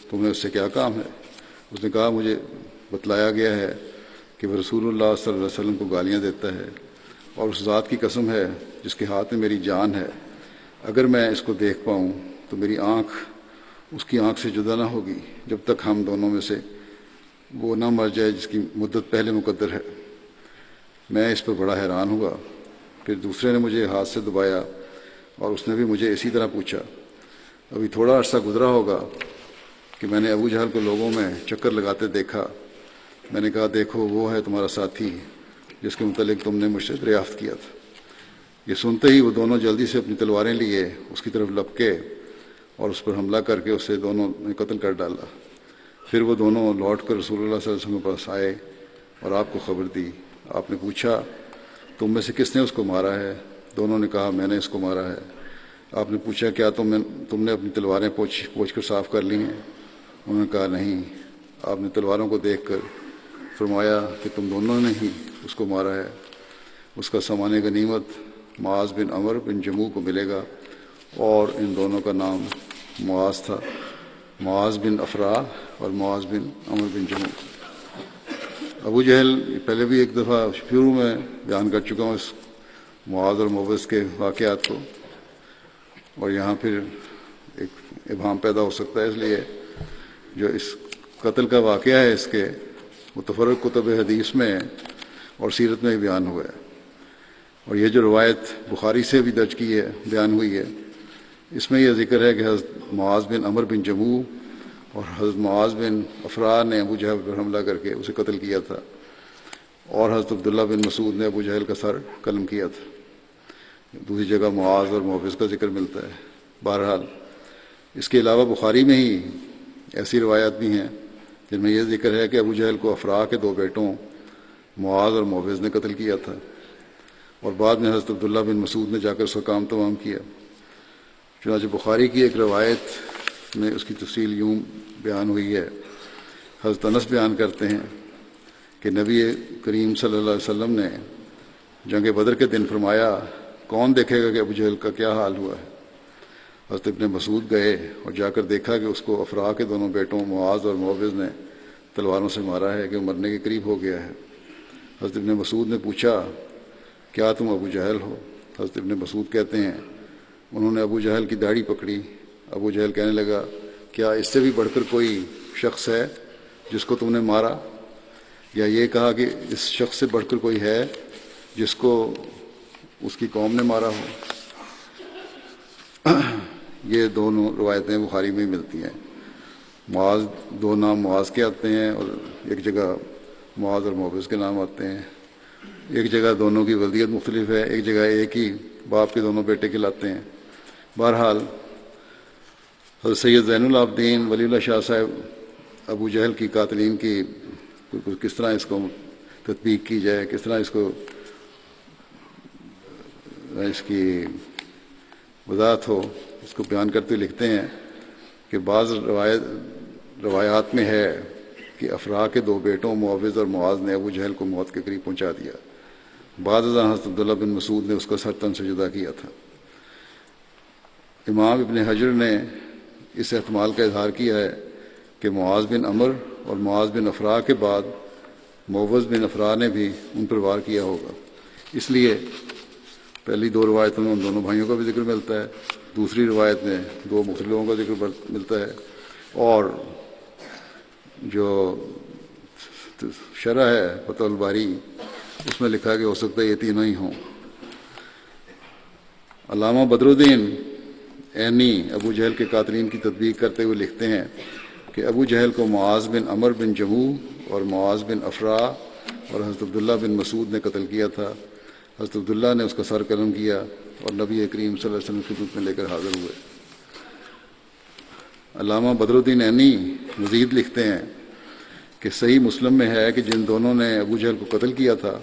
تمہیں اس سے کیا کام ہے؟ اس نے کہا مجھے بتلایا گیا ہے کہ وہ رسول اللہ صلی اللہ علیہ وسلم کو گالیاں دیتا ہے، اور اس ذات کی قسم ہے جس کے ہاتھ میں میری جان ہے، اگر میں اس کو دیکھ پاؤں تو میری آنکھ اس کی آنکھ سے جدا نہ ہوگی جب تک ہم دونوں میں سے وہ نہ مر جائے جس کی مدت پہلے مقدر ہے۔ میں اس پر بڑا حیران ہوا۔ پھر دوسرے نے مجھے ہاتھ سے دبایا اور اس نے بھی مجھے اسی طرح پوچھا۔ ابھی تھوڑا عرصہ گزرا ہوگا کہ میں نے ابو جہل کو لوگوں میں چکر لگاتے دیکھا۔ میں نے کہا دیکھو وہ ہے تمہارا ساتھی جس کے متعلق تم نے مجھ سے دریافت کیا تھا۔ یہ سنتے ہی وہ دونوں جلدی سے اپنی تلواریں لیے اس کی طرف لپکے اور اس پر حملہ کر کے اسے دونوں نے قتل کر ڈالا۔ پھر وہ دونوں لوٹ کر رسول اللہ صلی اللہ علیہ وسلم کے پاس آئے اور آپ کو خبر دی۔ آپ نے پوچھا تم میں سے کس نے اس کو مارا ہے؟ دونوں نے کہا میں نے اس کو مارا ہے۔ آپ نے پوچھا کیا تم نے اپنی تلواریں پوچھ کر صاف کر لی ہیں؟ انہوں نے کہا نہیں۔ آپ نے تلواروں کو دیکھ کر فرمایا کہ تم دونوں نے ہی اس کو مارا ہے۔ اس کا سامان غنیمت معاذ بن عمر بن جموع کو ملے گا، اور ان دونوں کا نام معاذ تھا، معاذ بن افرا اور معاذ بن عمر بن جموع۔ ابو جہل پہلے بھی ایک دفعہ شروع میں بیان کر چکا ہوں اس معاذ اور موبز کے واقعات کو، اور یہاں پھر ایک ابہام پیدا ہو سکتا ہے، اس لیے جو اس قتل کا واقعہ ہے اس کے متفرق کتب حدیث میں اور سیرت میں بیان ہوا ہے، اور یہ جو روایت بخاری سے بھی درج کی ہے بیان ہوئی ہے، اس میں یہ ذکر ہے کہ حضرت معاذ بن عمر بن جموع اور حضرت معاذ بن افرا نے ابو جہل پر حملہ کر کے اسے قتل کیا تھا، اور حضرت عبداللہ بن مسعود نے ابو جہل کا سر قلم کیا تھا۔ دوسری جگہ معاذ اور موبز کا ذکر ملتا ہے۔ بہرحال اس کے علاوہ بخاری میں ہی ایسی روایات بھی ہیں جن میں یہ ذکر ہے کہ ابو جہل کو افرا کے دو بیٹوں معاذ اور موبز نے قتل کیا تھا، اور بعد میں حضرت عبداللہ بن مسعود نے جا کر اس کا کام تمام کیا۔ چنانچہ بخاری کی ایک روایت میں اس کی تفصیل یوں بیان ہوئی ہے۔ حضرت انس بیان کرتے ہیں کہ نبی کریم صلی اللہ علیہ وسلم نے جنگ بدر کے دن فرمایا کون دیکھے گا کہ ابو جہل کا کیا حال ہوا ہے؟ حضرت ابن مسعود گئے اور جا کر دیکھا کہ اس کو افرا کے دونوں بیٹوں معاذ اور موبز نے تلواروں سے مارا ہے کہ وہ مرنے کے قریب ہو گیا ہے۔ حضرت ابن مسعود نے پوچھا کیا تم ابو جہل ہو؟ حضرت ابن مسعود کہتے ہیں انہوں نے ابو جہل کی داڑھی پکڑی۔ ابو جہل کہنے لگا کیا اس سے بھی بڑھ کر کوئی شخص ہے جس کو تم نے مارا؟ یا یہ کہا کہ اس شخص سے بڑھ کر کوئی ہے جس کو اس کی قوم نے مارا ہو؟ یہ دونوں روایتیں بخاری میں ملتی ہیں۔ معاذ دو نام معاذ کے آتے ہیں، اور ایک جگہ معاذ اور موبز کے نام آتے ہیں۔ ایک جگہ دونوں کی ولدیت مختلف ہے، ایک جگہ ایک ہی باپ کے دونوں بیٹے کہلاتے ہیں۔ بہرحال حضرت سید زین العابدین ولی اللہ شاہ صاحب ابو جہل کی قاتلین کی کس طرح اس کو تطبیق کی جائے، کس طرح اس کی وضاحت ہو، اس کو بیان کرتے لکھتے ہیں کہ بعض روایات میں ہے کہ افرا کے دو بیٹوں معوذ اور معاذ نے ابو جہل کو موت کے قریب پہنچا دیا، بعد ازاں حضرت عبداللہ بن مسعود نے اس کا سر تن سے جدا کیا تھا۔ امام ابن حجر نے اس احتمال کا اظہار کیا ہے کہ معاذ بن عمر اور معاذ بن افراء کے بعد مووز بن افراء نے بھی ان پر وار کیا ہوگا، اس لیے پہلی دو روایتوں میں ان دونوں بھائیوں کا بھی ذکر ملتا ہے، دوسری روایت میں دو مختلف لوگوں کا ذکر ملتا ہے، اور جو شرح ہے فتح الباری اس میں لکھا کہ ہو سکتا ہے یہ تینوں ہی ہوں۔ علامہ بدر الدین عینی ابو جہل کے قاتلین کی تطبیق کرتے ہوئے لکھتے ہیں کہ ابو جہل کو معاذ بن عمر بن جموح اور معاذ بن افراء اور حضرت عبداللہ بن مسعود نے قتل کیا تھا۔ حضرت عبداللہ نے اس کا سر قلم کیا اور نبی کریم صلی اللہ علیہ وسلم کی خدمت میں لے کر حاضر ہوئے۔ علامہ بدر الدین عینی مزید لکھتے ہیں کہ صحیح مسلم میں ہے کہ جن دونوں نے ابو جہل کو قتل کیا تھا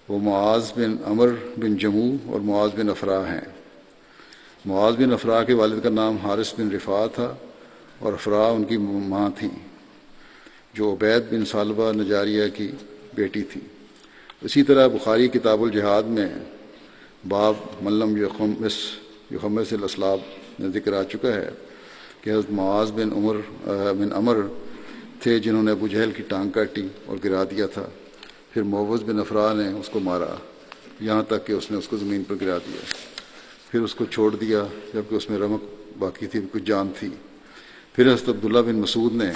وہ معاذ بن عمر بن جموح اور معاذ بن افراء ہیں۔ معاذ بن افراء کے والد کا نام حارث بن رفاع تھا اور افراء ان کی ماں تھیں جو عبید بن ثعلبہ نجاریہ کی بیٹی تھی۔ اسی طرح بخاری کتاب الجہاد میں باب ملم یخمس الاسلاب میں ذکر آ چکا ہے کہ حضرت معاذ بن عمر تھے جنہوں نے ابو جہل کی ٹانگ کاٹی اور گرا دیا تھا، پھر مووز بن افراء نے اس کو مارا یہاں تک کہ اس نے اس کو زمین پر گرا دیا، پھر اس کو چھوڑ دیا جبکہ اس میں رمق باقی تھی، کچھ جان تھی، پھر حضرت عبداللہ بن مسعود نے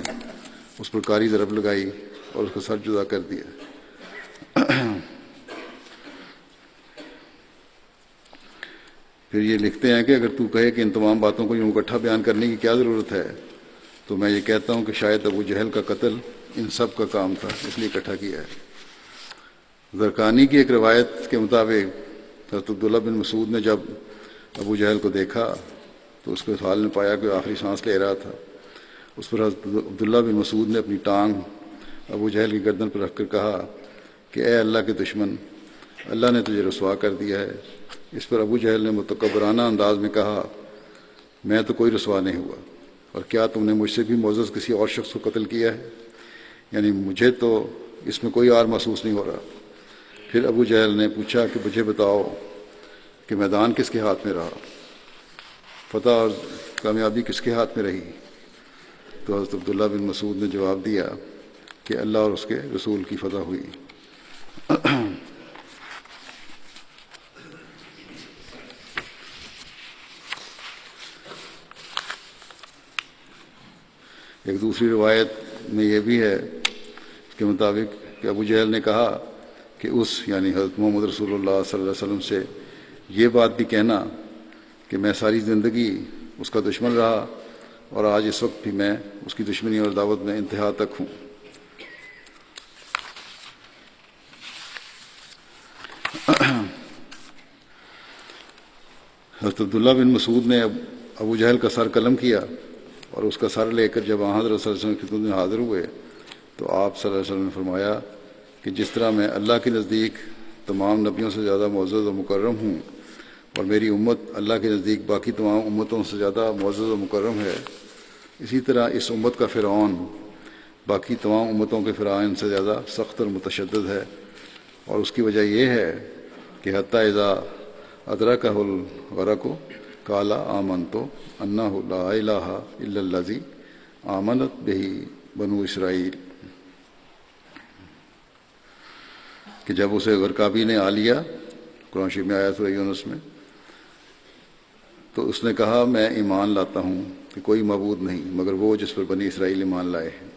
اس پر کاری ضرب لگائی اور اس کا سر جدا کر دیا۔ پھر یہ لکھتے ہیں کہ اگر تو کہے کہ ان تمام باتوں کو یوں اکٹھا بیان کرنے کی کیا ضرورت ہے تو میں یہ کہتا ہوں کہ شاید ابو جہل کا قتل ان سب کا کام تھا، اس لیے اکٹھا کیا ہے۔ زرقانی کی ایک روایت کے مطابق حضرت عبداللہ بن مسعود نے جب ابو جہل کو دیکھا تو اس کے حال میں پایا کہ آخری سانس لے رہا تھا۔ اس پر حضرت عبداللہ بن مسعود نے اپنی ٹانگ ابو جہل کی گردن پر رکھ کر کہا کہ اے اللہ کے دشمن، اللہ نے تجھے رسوا کر دیا ہے۔ اس پر ابو جہل نے متکبرانہ انداز میں کہا میں تو کوئی رسوا نہیں ہوا، اور کیا تم نے مجھ سے بھی معزز کسی اور شخص کو قتل کیا ہے؟ یعنی مجھے تو اس میں کوئی آر محسوس نہیں ہو رہا۔ پھر ابو جہل نے پوچھا کہ مجھے بتاؤ کہ میدان کس کے ہاتھ میں رہا، فتح اور کامیابی کس کے ہاتھ میں رہی؟ تو حضرت عبداللہ بن مسعود نے جواب دیا کہ اللہ اور اس کے رسول کی فتح ہوئی۔ ایک دوسری روایت میں یہ بھی ہے اس کے مطابق کہ ابو جہل نے کہا کہ یعنی حضرت محمد رسول اللہ صلی اللہ علیہ وسلم سے یہ بات بھی کہنا کہ میں ساری زندگی اس کا دشمن رہا اور آج اس وقت بھی میں اس کی دشمنی اور دعوت میں انتہا تک ہوں۔ حضرت عبداللہ بن مسعود نے ابو جہل کا سر قلم کیا اور اس کا سر لے کر جب حضرت صلی اللہ علیہ وسلم کی خدمت میں حاضر ہوئے تو آپ صلی اللہ علیہ وسلم نے فرمایا کہ جس طرح میں اللہ کے نزدیک تمام نبیوں سے زیادہ معزز و مکرم ہوں اور میری امت اللہ کے نزدیک باقی تمام امتوں سے زیادہ معزز و مکرم ہے، اسی طرح اس امت کا فرعون باقی تمام امتوں کے فرعون سے زیادہ سخت اور متشدد ہے، اور اس کی وجہ یہ ہے کہ حتیٰ اذا ادرکہ الغرق قال آمنت انہ لا الہ الا الذی آمنت بہ بنو اسرائیل، کہ جب اسے غرقابی نے آ لیا، قرآن شریف میں آیا سورہ یونس میں، تو اس نے کہا میں ایمان لاتا ہوں کہ کوئی معبود نہیں مگر وہ جس پر بنی اسرائیل ایمان لائے ہیں۔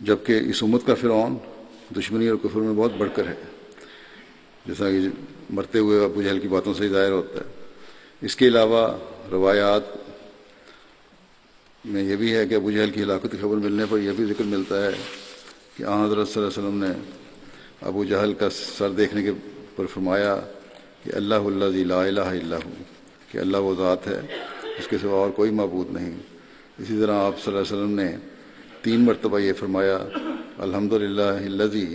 جبکہ اس امت کا فرعون دشمنی اور کفر میں بہت بڑھ کر ہے، جیسا کہ مرتے ہوئے ابو جہل کی باتوں سے ظاہر ہوتا ہے۔ اس کے علاوہ روایات میں یہ بھی ہے کہ ابو جہل کی ہلاکت کی خبر ملنے پر یہ بھی ذکر ملتا ہے کہ آن حضرت صلی اللہ علیہ وسلم نے ابو جہل کا سر دیکھنے کے پر فرمایا کہ اللہ الذی لا الہ الا ہو، کہ اللہ وہ ذات ہے اس کے سوا اور کوئی معبود نہیں۔ اسی طرح آپ صلی اللہ علیہ وسلم نے 3 مرتبہ یہ فرمایا الحمدللہ الذی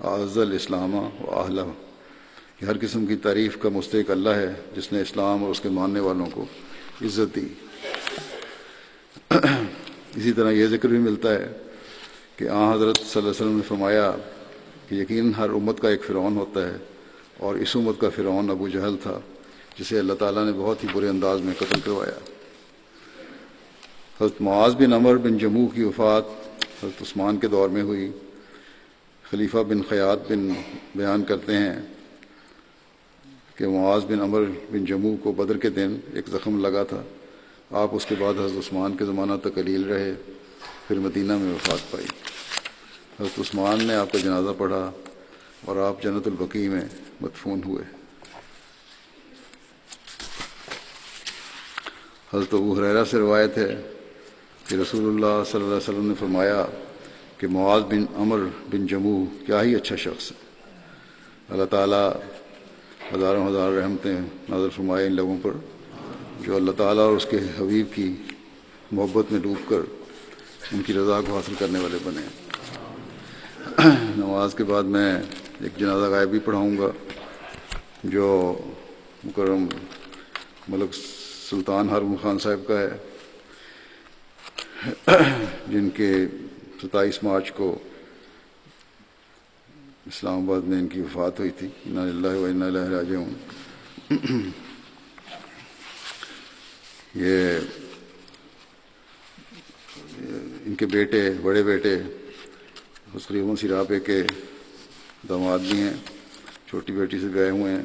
اعز الاسلام و اہلہ، کہ ہر قسم کی تعریف کا مستحق اللہ ہے جس نے اسلام اور اس کے ماننے والوں کو عزت دی۔ اسی طرح یہ ذکر بھی ملتا ہے کہ حضرت صلی اللہ علیہ وسلم نے فرمایا کہ یقیناً ہر امت کا ایک فرعون ہوتا ہے، اور اس امت کا فرعون ابو جہل تھا، جسے اللہ تعالیٰ نے بہت ہی برے انداز میں قتل کروایا۔ حضرت معاذ بن عمر بن جموح کی وفات حضرت عثمان کے دور میں ہوئی۔ خلیفہ بن خیاط بن بیان کرتے ہیں کہ معاذ بن عمر بن جموح کو بدر کے دن ایک زخم لگا تھا۔ آپ اس کے بعد حضرت عثمان کے زمانہ تک قلیل رہے، پھر مدینہ میں وفات پائی۔ حضرت عثمان نے آپ کا جنازہ پڑھا اور آپ جنت البقیع میں مدفون ہوئے۔ حضرت ابو ہریرہ سے روایت ہے کہ رسول اللہ صلی اللہ علیہ وسلم نے فرمایا کہ معاذ بن عمر بن جموح کیا ہی اچھا شخص ہے، اللہ تعالیٰ ہزاروں ہزار رحمتیں نازل فرمائے ان لوگوں پر جو اللہ تعالیٰ اور اس کے حبیب کی محبت میں ڈوب کر ان کی رضا کو حاصل کرنے والے بنے۔ نماز کے بعد میں ایک جنازہ غائب بھی پڑھاؤں گا جو مکرم ملک سلطان ہارون خان صاحب کا ہے، جن کے 27 مارچ کو اسلام آباد میں ان کی وفات ہوئی تھی۔ انا للہ و انا الیہ راجعون۔ یہ ان کے بیٹے، بڑے بیٹے تقریباً سراپے کے داماد بھی ہیں، چھوٹی بیٹی سے گئے ہوئے ہیں۔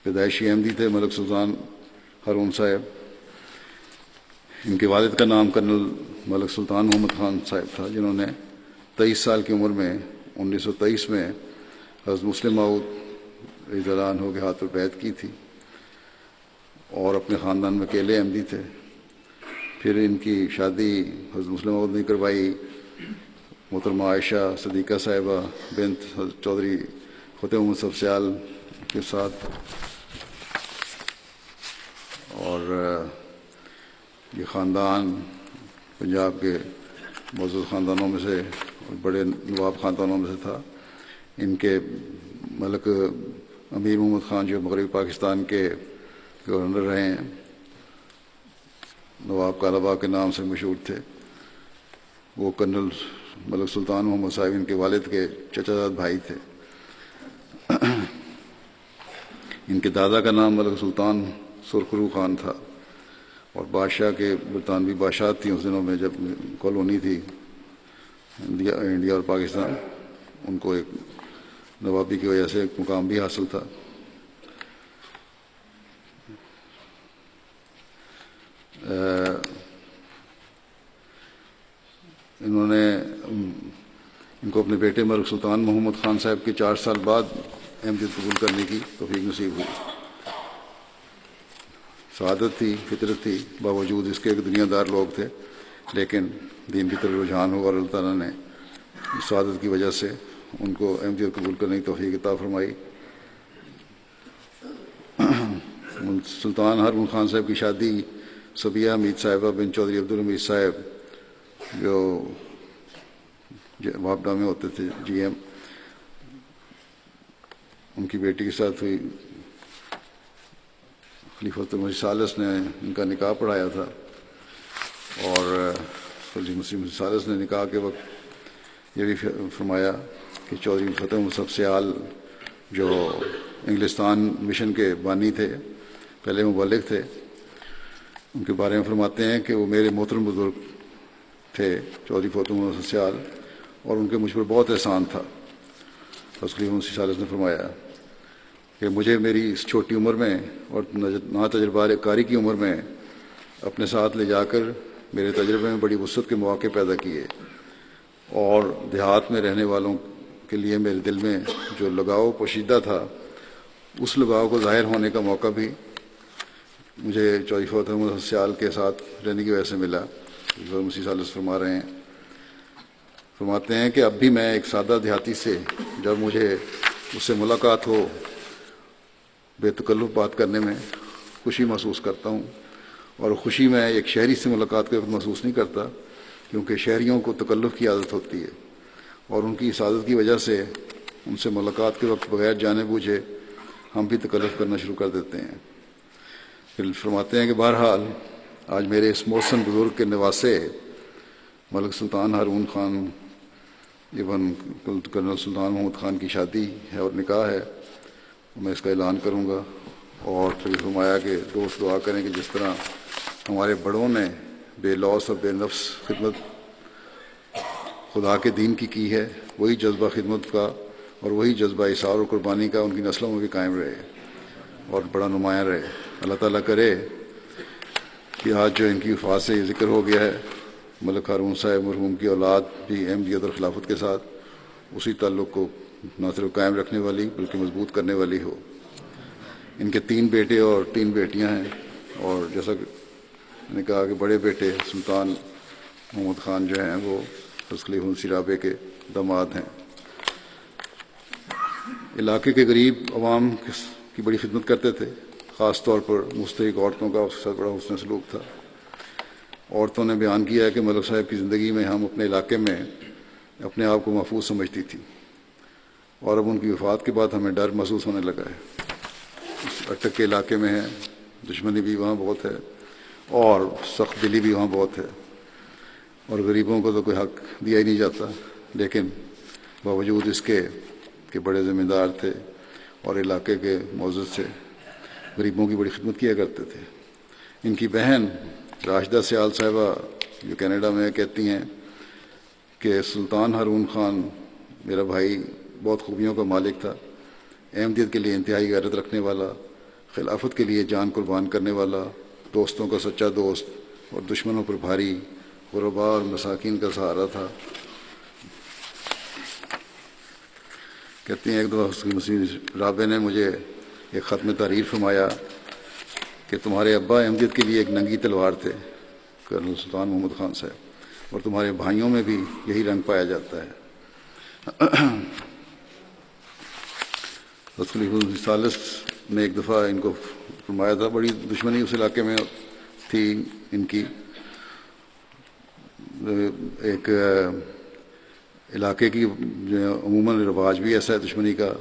پیدائشی احمدی تھے ملک سلطان ہارون صاحب۔ ان کے والد کا نام کرنل ملک سلطان محمد خان صاحب تھا، جنہوں نے 23 سال کی عمر میں 1923 میں حضرت مسلم موعود رضی اللہ عنہ کے ہاتھ پر بیعت کی تھی اور اپنے خاندان میں اکیلے احمدی تھے۔ پھر ان کی شادی حضرت مسلم موعود نے کروائی محترمہ عائشہ صدیقہ صاحبہ بنت حضرت چودھری فتح محمد سفسیال کے ساتھ، اور یہ خاندان پنجاب کے معزز خاندانوں میں سے اور بڑے نواب خاندانوں میں سے تھا۔ ان کے ملک امیر محمد خان جو مغربی پاکستان کے گورنر رہے ہیں، نواب کالاباغ کے نام سے مشہور تھے، وہ کرنل ملک سلطان محمد صاحب ان کے والد کے چچا زاد بھائی تھے۔ ان کے دادا کا نام ملک سلطان سرخرو خان تھا، اور بادشاہ کے برطانوی بادشاہت تھی اس دنوں میں جب کالونی تھی انڈیا اور پاکستان، ان کو ایک نوابی کی وجہ سے ایک مقام بھی حاصل تھا۔ انہوں نے ان کو اپنے بیٹے ملک سلطان محمد خان صاحب کے 4 سال بعد احمدیت قبول کرنے کی توفیق نصیب ہوئی۔ سعادت تھی، فطرت تھی، باوجود اس کے دنیا دار لوگ تھے، لیکن دین کی طرف رجحان ہوا اور اللہ تعالیٰ نے اس سعادت کی وجہ سے ان کو احمدیت قبول کرنے کی توفیق عطا فرمائی۔ سلطان ہارون خان صاحب کی شادی صبیہ حمید صاحبہ بن چودھری عبدالحمید صاحب جو واپڈا میں ہوتے تھے جی ایم، ان کی بیٹی کے ساتھ ہوئی۔ خلیفۃ المسیح ثالث نے ان کا نکاح پڑھایا تھا، اور خلیفہ مسیح ثالث نے نکاح کے وقت یہ بھی فرمایا کہ چودھری فتح محمد سیال جو انگلستان مشن کے بانی تھے، پہلے مبلغ تھے، ان کے بارے میں فرماتے ہیں کہ وہ میرے محترم بزرگ تھے چودھری فتح محمد سیال، اور ان کے مجھ پر بہت احسان تھا۔ خلیفہ مسیح ثالث نے فرمایا کہ مجھے میری اس چھوٹی عمر میں اور ناتجربہ کاری کی عمر میں اپنے ساتھ لے جا کر میرے تجربے میں بڑی وسعت کے مواقع پیدا کیے، اور دیہات میں رہنے والوں کے لیے میرے دل میں جو لگاؤ پوشیدہ تھا، اس لگاؤ کو ظاہر ہونے کا موقع بھی مجھے چودھری فتح محمد سیال کے ساتھ رہنے کی وجہ سے ملا۔ خلیفہ مسیح ثالث فرماتے ہیں کہ اب بھی میں ایک سادہ دیہاتی سے جب مجھے اس سے ملاقات ہو بے تکلف بات کرنے میں خوشی محسوس کرتا ہوں، اور خوشی میں ایک شہری سے ملاقات کے وقت محسوس نہیں کرتا، کیونکہ شہریوں کو تکلف کی عادت ہوتی ہے، اور ان کی اس عادت کی وجہ سے ان سے ملاقات کے وقت بغیر جانے بوجھے ہم بھی تکلف کرنا شروع کر دیتے ہیں۔ پھر فرماتے ہیں کہ بہرحال آج میرے اس محسن بزرگ کے نواسے ملک سلطان ہارون خان ایون کرنل سلطان محمود خان کی شادی ہے اور نکاح ہے، میں اس کا اعلان کروں گا۔ اور پھر فرمایا کہ دوست دعا کریں کہ جس طرح ہمارے بڑوں نے بے لوث اور بے نفس خدمت خدا کے دین کی ہے، وہی جذبہ خدمت کا اور وہی جذبہ اثار اور قربانی کا ان کی نسلوں میں بھی قائم رہے اور بڑا نمایاں رہے۔ اللہ تعالیٰ کرے کہ آج جو ان کی وفات سے یہ ذکر ہو گیا ہے، ملک ہارون صاحب مرحوم کی اولاد بھی احمدیت اور خلافت کے ساتھ اسی تعلق کو نہ صرف قائم رکھنے والی بلکہ مضبوط کرنے والی ہو۔ ان کے 3 بیٹے اور 3 بیٹیاں ہیں، اور جیسا کہ میں نے کہا کہ بڑے بیٹے سلطان محمد خان جو ہیں وہ خلیفہ مسیح رابع کے داماد ہیں۔ علاقے کے غریب عوام کی بڑی خدمت کرتے تھے، خاص طور پر مستحق عورتوں کا اس سے بڑا حسن سلوک تھا۔ عورتوں نے بیان کیا ہے کہ ملک صاحب کی زندگی میں ہم اپنے علاقے میں اپنے آپ کو محفوظ سمجھتی تھی، اور اب ان کی وفات کے بعد ہمیں ڈر محسوس ہونے لگا ہے۔ اس اٹک کے علاقے میں ہے، دشمنی بھی وہاں بہت ہے اور سخت دلی بھی وہاں بہت ہے، اور غریبوں کو تو کوئی حق دیا ہی نہیں جاتا، لیکن باوجود اس کے کہ بڑے ذمہ دار تھے اور علاقے کے معزز تھے، غریبوں کی بڑی خدمت کیا کرتے تھے۔ ان کی بہن راشدہ سیال صاحبہ جو کینیڈا میں کہتی ہیں کہ سلطان ہارون خان میرا بھائی بہت خوبیوں کا مالک تھا، احمدیت کے لیے انتہائی غیرت رکھنے والا، خلافت کے لیے جان قربان کرنے والا، دوستوں کا سچا دوست اور دشمنوں پر بھاری غرباء اور مساکین کا سہارا تھا۔ کہتی ہیں ایک دفعہ مسیح رابع نے مجھے ایک خط میں تحریر فرمایا کہ تمہارے ابا احمدیت کے لیے ایک ننگی تلوار تھے، کرنل سلطان محمد خان صاحب، اور تمہارے بھائیوں میں بھی یہی رنگ پایا جاتا ہے۔ خلیفہ ثالث نے ایک دفعہ ان کو فرمایا تھا، بڑی دشمنی اس علاقے میں تھی ان کی، ایک علاقے کی عموماً رواج بھی ایسا ہے دشمنی کا،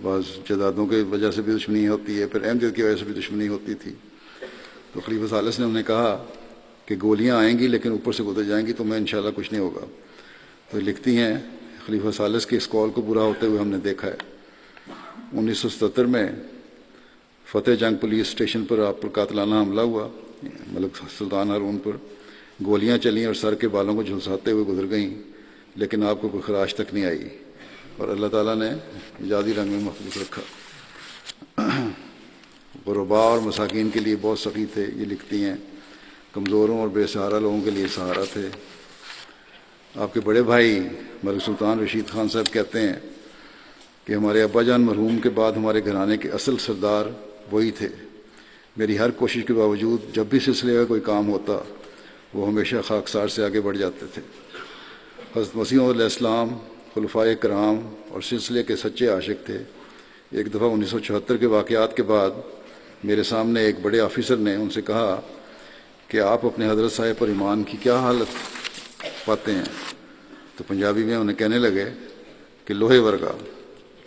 بعض جدادوں کی وجہ سے بھی دشمنی ہوتی ہے، پھر احمدیت کی وجہ سے بھی دشمنی ہوتی تھی۔ تو خلیفہ ثالث نے انہیں کہا کہ گولیاں آئیں گی لیکن اوپر سے گزر جائیں گی، تو میں انشاءاللہ کچھ نہیں ہوگا۔ تو لکھتی ہیں خلیفہ ثالث کے اس قول کو پورا ہوتے ہوئے ہم نے دیکھا ہے۔ 1977 میں فتح جنگ پولیس اسٹیشن پر آپ پر قاتلانہ حملہ ہوا، ملک سلطان ہارون پر گولیاں چلیں اور سر کے بالوں کو جھلساتے ہوئے گزر گئیں، لیکن آپ کو کوئی خراش تک نہیں آئی، اور اللہ تعالیٰ نے اعجازی رنگ میں محفوظ رکھا۔ غرباء اور مساکین کے لیے بہت سخی تھے، یہ لکھتی ہیں، کمزوروں اور بے سہارا لوگوں کے لیے سہارا تھے۔ آپ کے بڑے بھائی ملک سلطان رشید خان صاحب کہتے ہیں کہ ہمارے ابا جان مرحوم کے بعد ہمارے گھرانے کے اصل سردار وہی تھے۔ میری ہر کوشش کے باوجود جب بھی سلسلے کا کوئی کام ہوتا وہ ہمیشہ خاکسار سے آگے بڑھ جاتے تھے۔ حضرت مسیح علیہ السلام، خلفائے کرام اور سلسلے کے سچے عاشق تھے۔ ایک دفعہ 1974 کے واقعات کے بعد میرے سامنے ایک بڑے آفیسر نے ان سے کہا کہ آپ اپنے حضرت صاحب پر ایمان کی کیا حالت پاتے ہیں؟ تو پنجابی میں انہیں کہنے لگے کہ لوہے ورگا،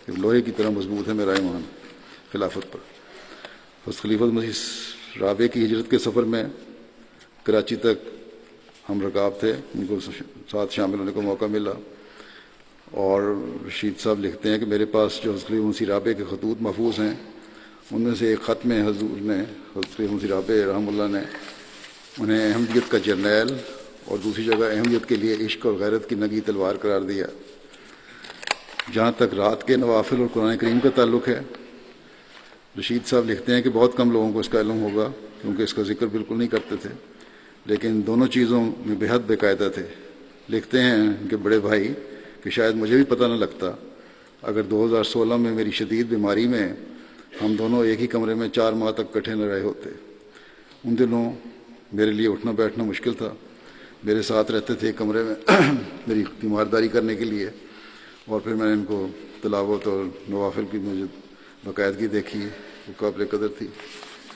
کہ لوہے کی طرح مضبوط ہے میرا ایمان خلافت پر۔ حضرت خلیفہ مسیح رابع کی ہجرت کے سفر میں کراچی تک ہم رکاب تھے، ان کو ساتھ شامل ہونے کا موقع ملا، اور رشید صاحب لکھتے ہیں کہ میرے پاس جو حضرت خلیفہ مسیح رابع کے خطوط محفوظ ہیں، ان میں سے ایک خط میں حضور نے حضرت خلیفہ مسیح رابع رحمہ اللہ نے انہیں احمدیت کا جرنیل اور دوسری جگہ احمدیت کے لیے عشق اور غیرت کی ننگی تلوار قرار دیا۔ جہاں تک رات کے نوافل اور قرآن کریم کا تعلق ہے، رشید صاحب لکھتے ہیں کہ بہت کم لوگوں کو اس کا علم ہوگا کیونکہ اس کا ذکر بالکل نہیں کرتے تھے، لیکن دونوں چیزوں میں بے حد باقاعدہ تھے۔ لکھتے ہیں کہ بڑے بھائی کہ شاید مجھے بھی پتہ نہ لگتا اگر 2016 میں میری شدید بیماری میں ہم دونوں ایک ہی کمرے میں 4 ماہ تک کٹھے نہ رہے ہوتے۔ ان دنوں میرے لیے اٹھنا بیٹھنا مشکل تھا، میرے ساتھ رہتے تھے ایک کمرے میں میری تیمارداری کرنے کے لیے، اور پھر میں نے ان کو تلاوت اور نوافل کی مجھے باقاعدگی دیکھی، وہ قابل قدر تھی۔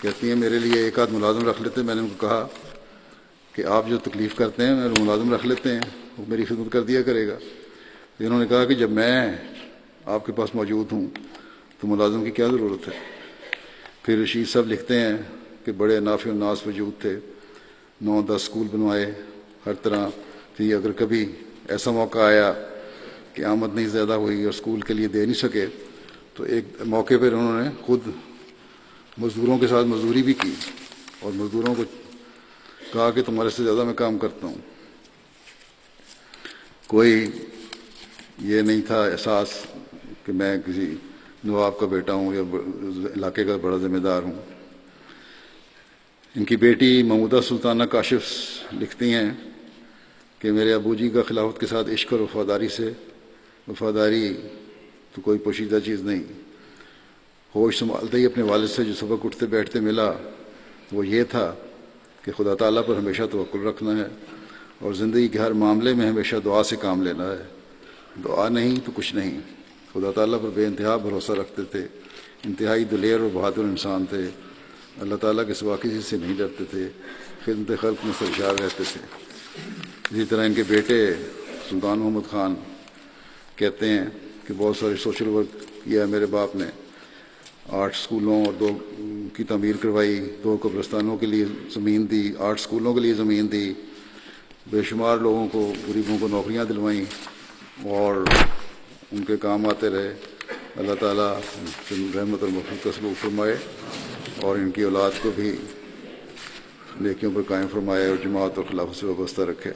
کہتی ہیں میرے لیے ایک آدھ ملازم رکھ لیتے، میں نے ان کو کہا کہ آپ جو تکلیف کرتے ہیں میرے ملازم رکھ لیتے ہیں، وہ میری خدمت کر دیا کرے گا۔ انہوں نے کہا کہ جب میں آپ کے پاس موجود ہوں تو ملازم کی کیا ضرورت ہے۔ پھر رشید صاحب لکھتے ہیں کہ بڑے نافع الناس وجود تھے، 9-10 اسکول بنوائے ہر طرح کہ اگر کبھی ایسا موقع آیا کہ آمدنی زیادہ ہوئی اور اسکول کے لیے دے نہیں سکے تو ایک موقع پر انہوں نے خود مزدوروں کے ساتھ مزدوری بھی کی اور مزدوروں کو کہا کہ تمہارے سے زیادہ میں کام کرتا ہوں. کوئی یہ نہیں تھا احساس کہ میں کسی نواب کا بیٹا ہوں یا علاقے کا بڑا ذمہ دار ہوں. ان کی بیٹی محمودہ سلطانہ کاشف لکھتی ہیں کہ میرے ابو جی کا خلافت کے ساتھ عشق اور وفاداری تو کوئی پوشیدہ چیز نہیں. ہوش سنبھالتے ہی اپنے والد سے جو سبق اٹھتے بیٹھتے ملا وہ یہ تھا کہ خدا تعالیٰ پر ہمیشہ توکل رکھنا ہے اور زندگی کے ہر معاملے میں ہمیشہ دعا سے کام لینا ہے. دعا نہیں تو کچھ نہیں. خدا تعالیٰ پر بے انتہا بھروسہ رکھتے تھے. انتہائی دلیر اور بہادر انسان تھے. اللہ تعالیٰ کے سوا کسی سے نہیں ڈرتے تھے. خدمت خلق میں سرشار رہتے تھے. اسی طرح ان کے بیٹے سلطان محمد خان کہتے ہیں کہ بہت سارے سوشل ورک کیا ہے میرے باپ نے. 8 اسکولوں اور 2 کی تعمیر کروائی, 2 قبرستانوں کے لیے زمین دی, 8 اسکولوں کے لیے زمین دی, بے شمار لوگوں کو غریبوں کو نوکریاں دلوائیں اور ان کے کام آتے رہے. اللہ تعالیٰ رحمت اور مغفرت کا سلوک فرمائے اور ان کی اولاد کو بھی نیکیوں پر قائم فرمائے اور جماعت اور خلافت سے وابستہ رکھے.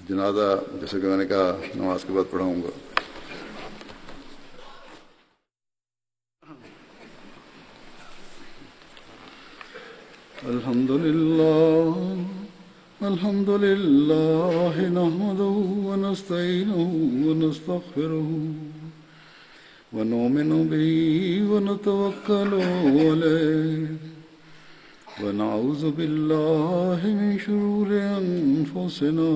جنازہ جیسے کہ میں نے کہا نماز کے بعد پڑھاؤں گا. الحمد لله نحمده ونستعينه ونستغفره ونؤمن به ونتوكل عليه ونعوذ بالله من شرور أنفسنا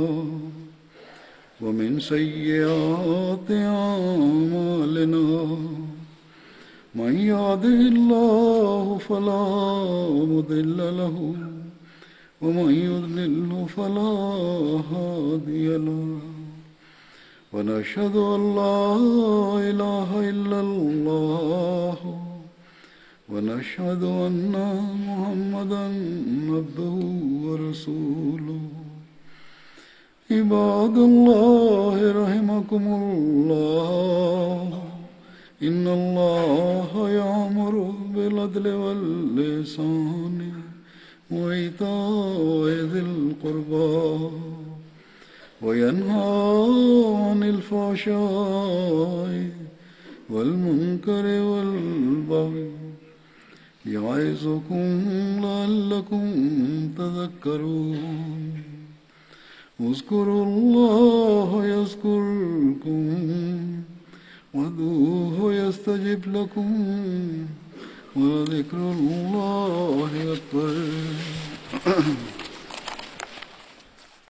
ومن سيئات أعمالنا. من يهده الله فلا مضل له ومن يضلل فلا هادي له. ونشهد أن لا إله إلا الله ونشهد أن محمدا عبده ورسوله. عباد الله رحمكم الله إن الله يأمر بالعدل والإحسان وإيتاء ذي القربى وينهى عن الفحشاء والمنكر والبغي يعظكم لعلكم تذكرون. اذكروا الله يذكركم وادعوه يستجب لكم ولذكر الله أكبر.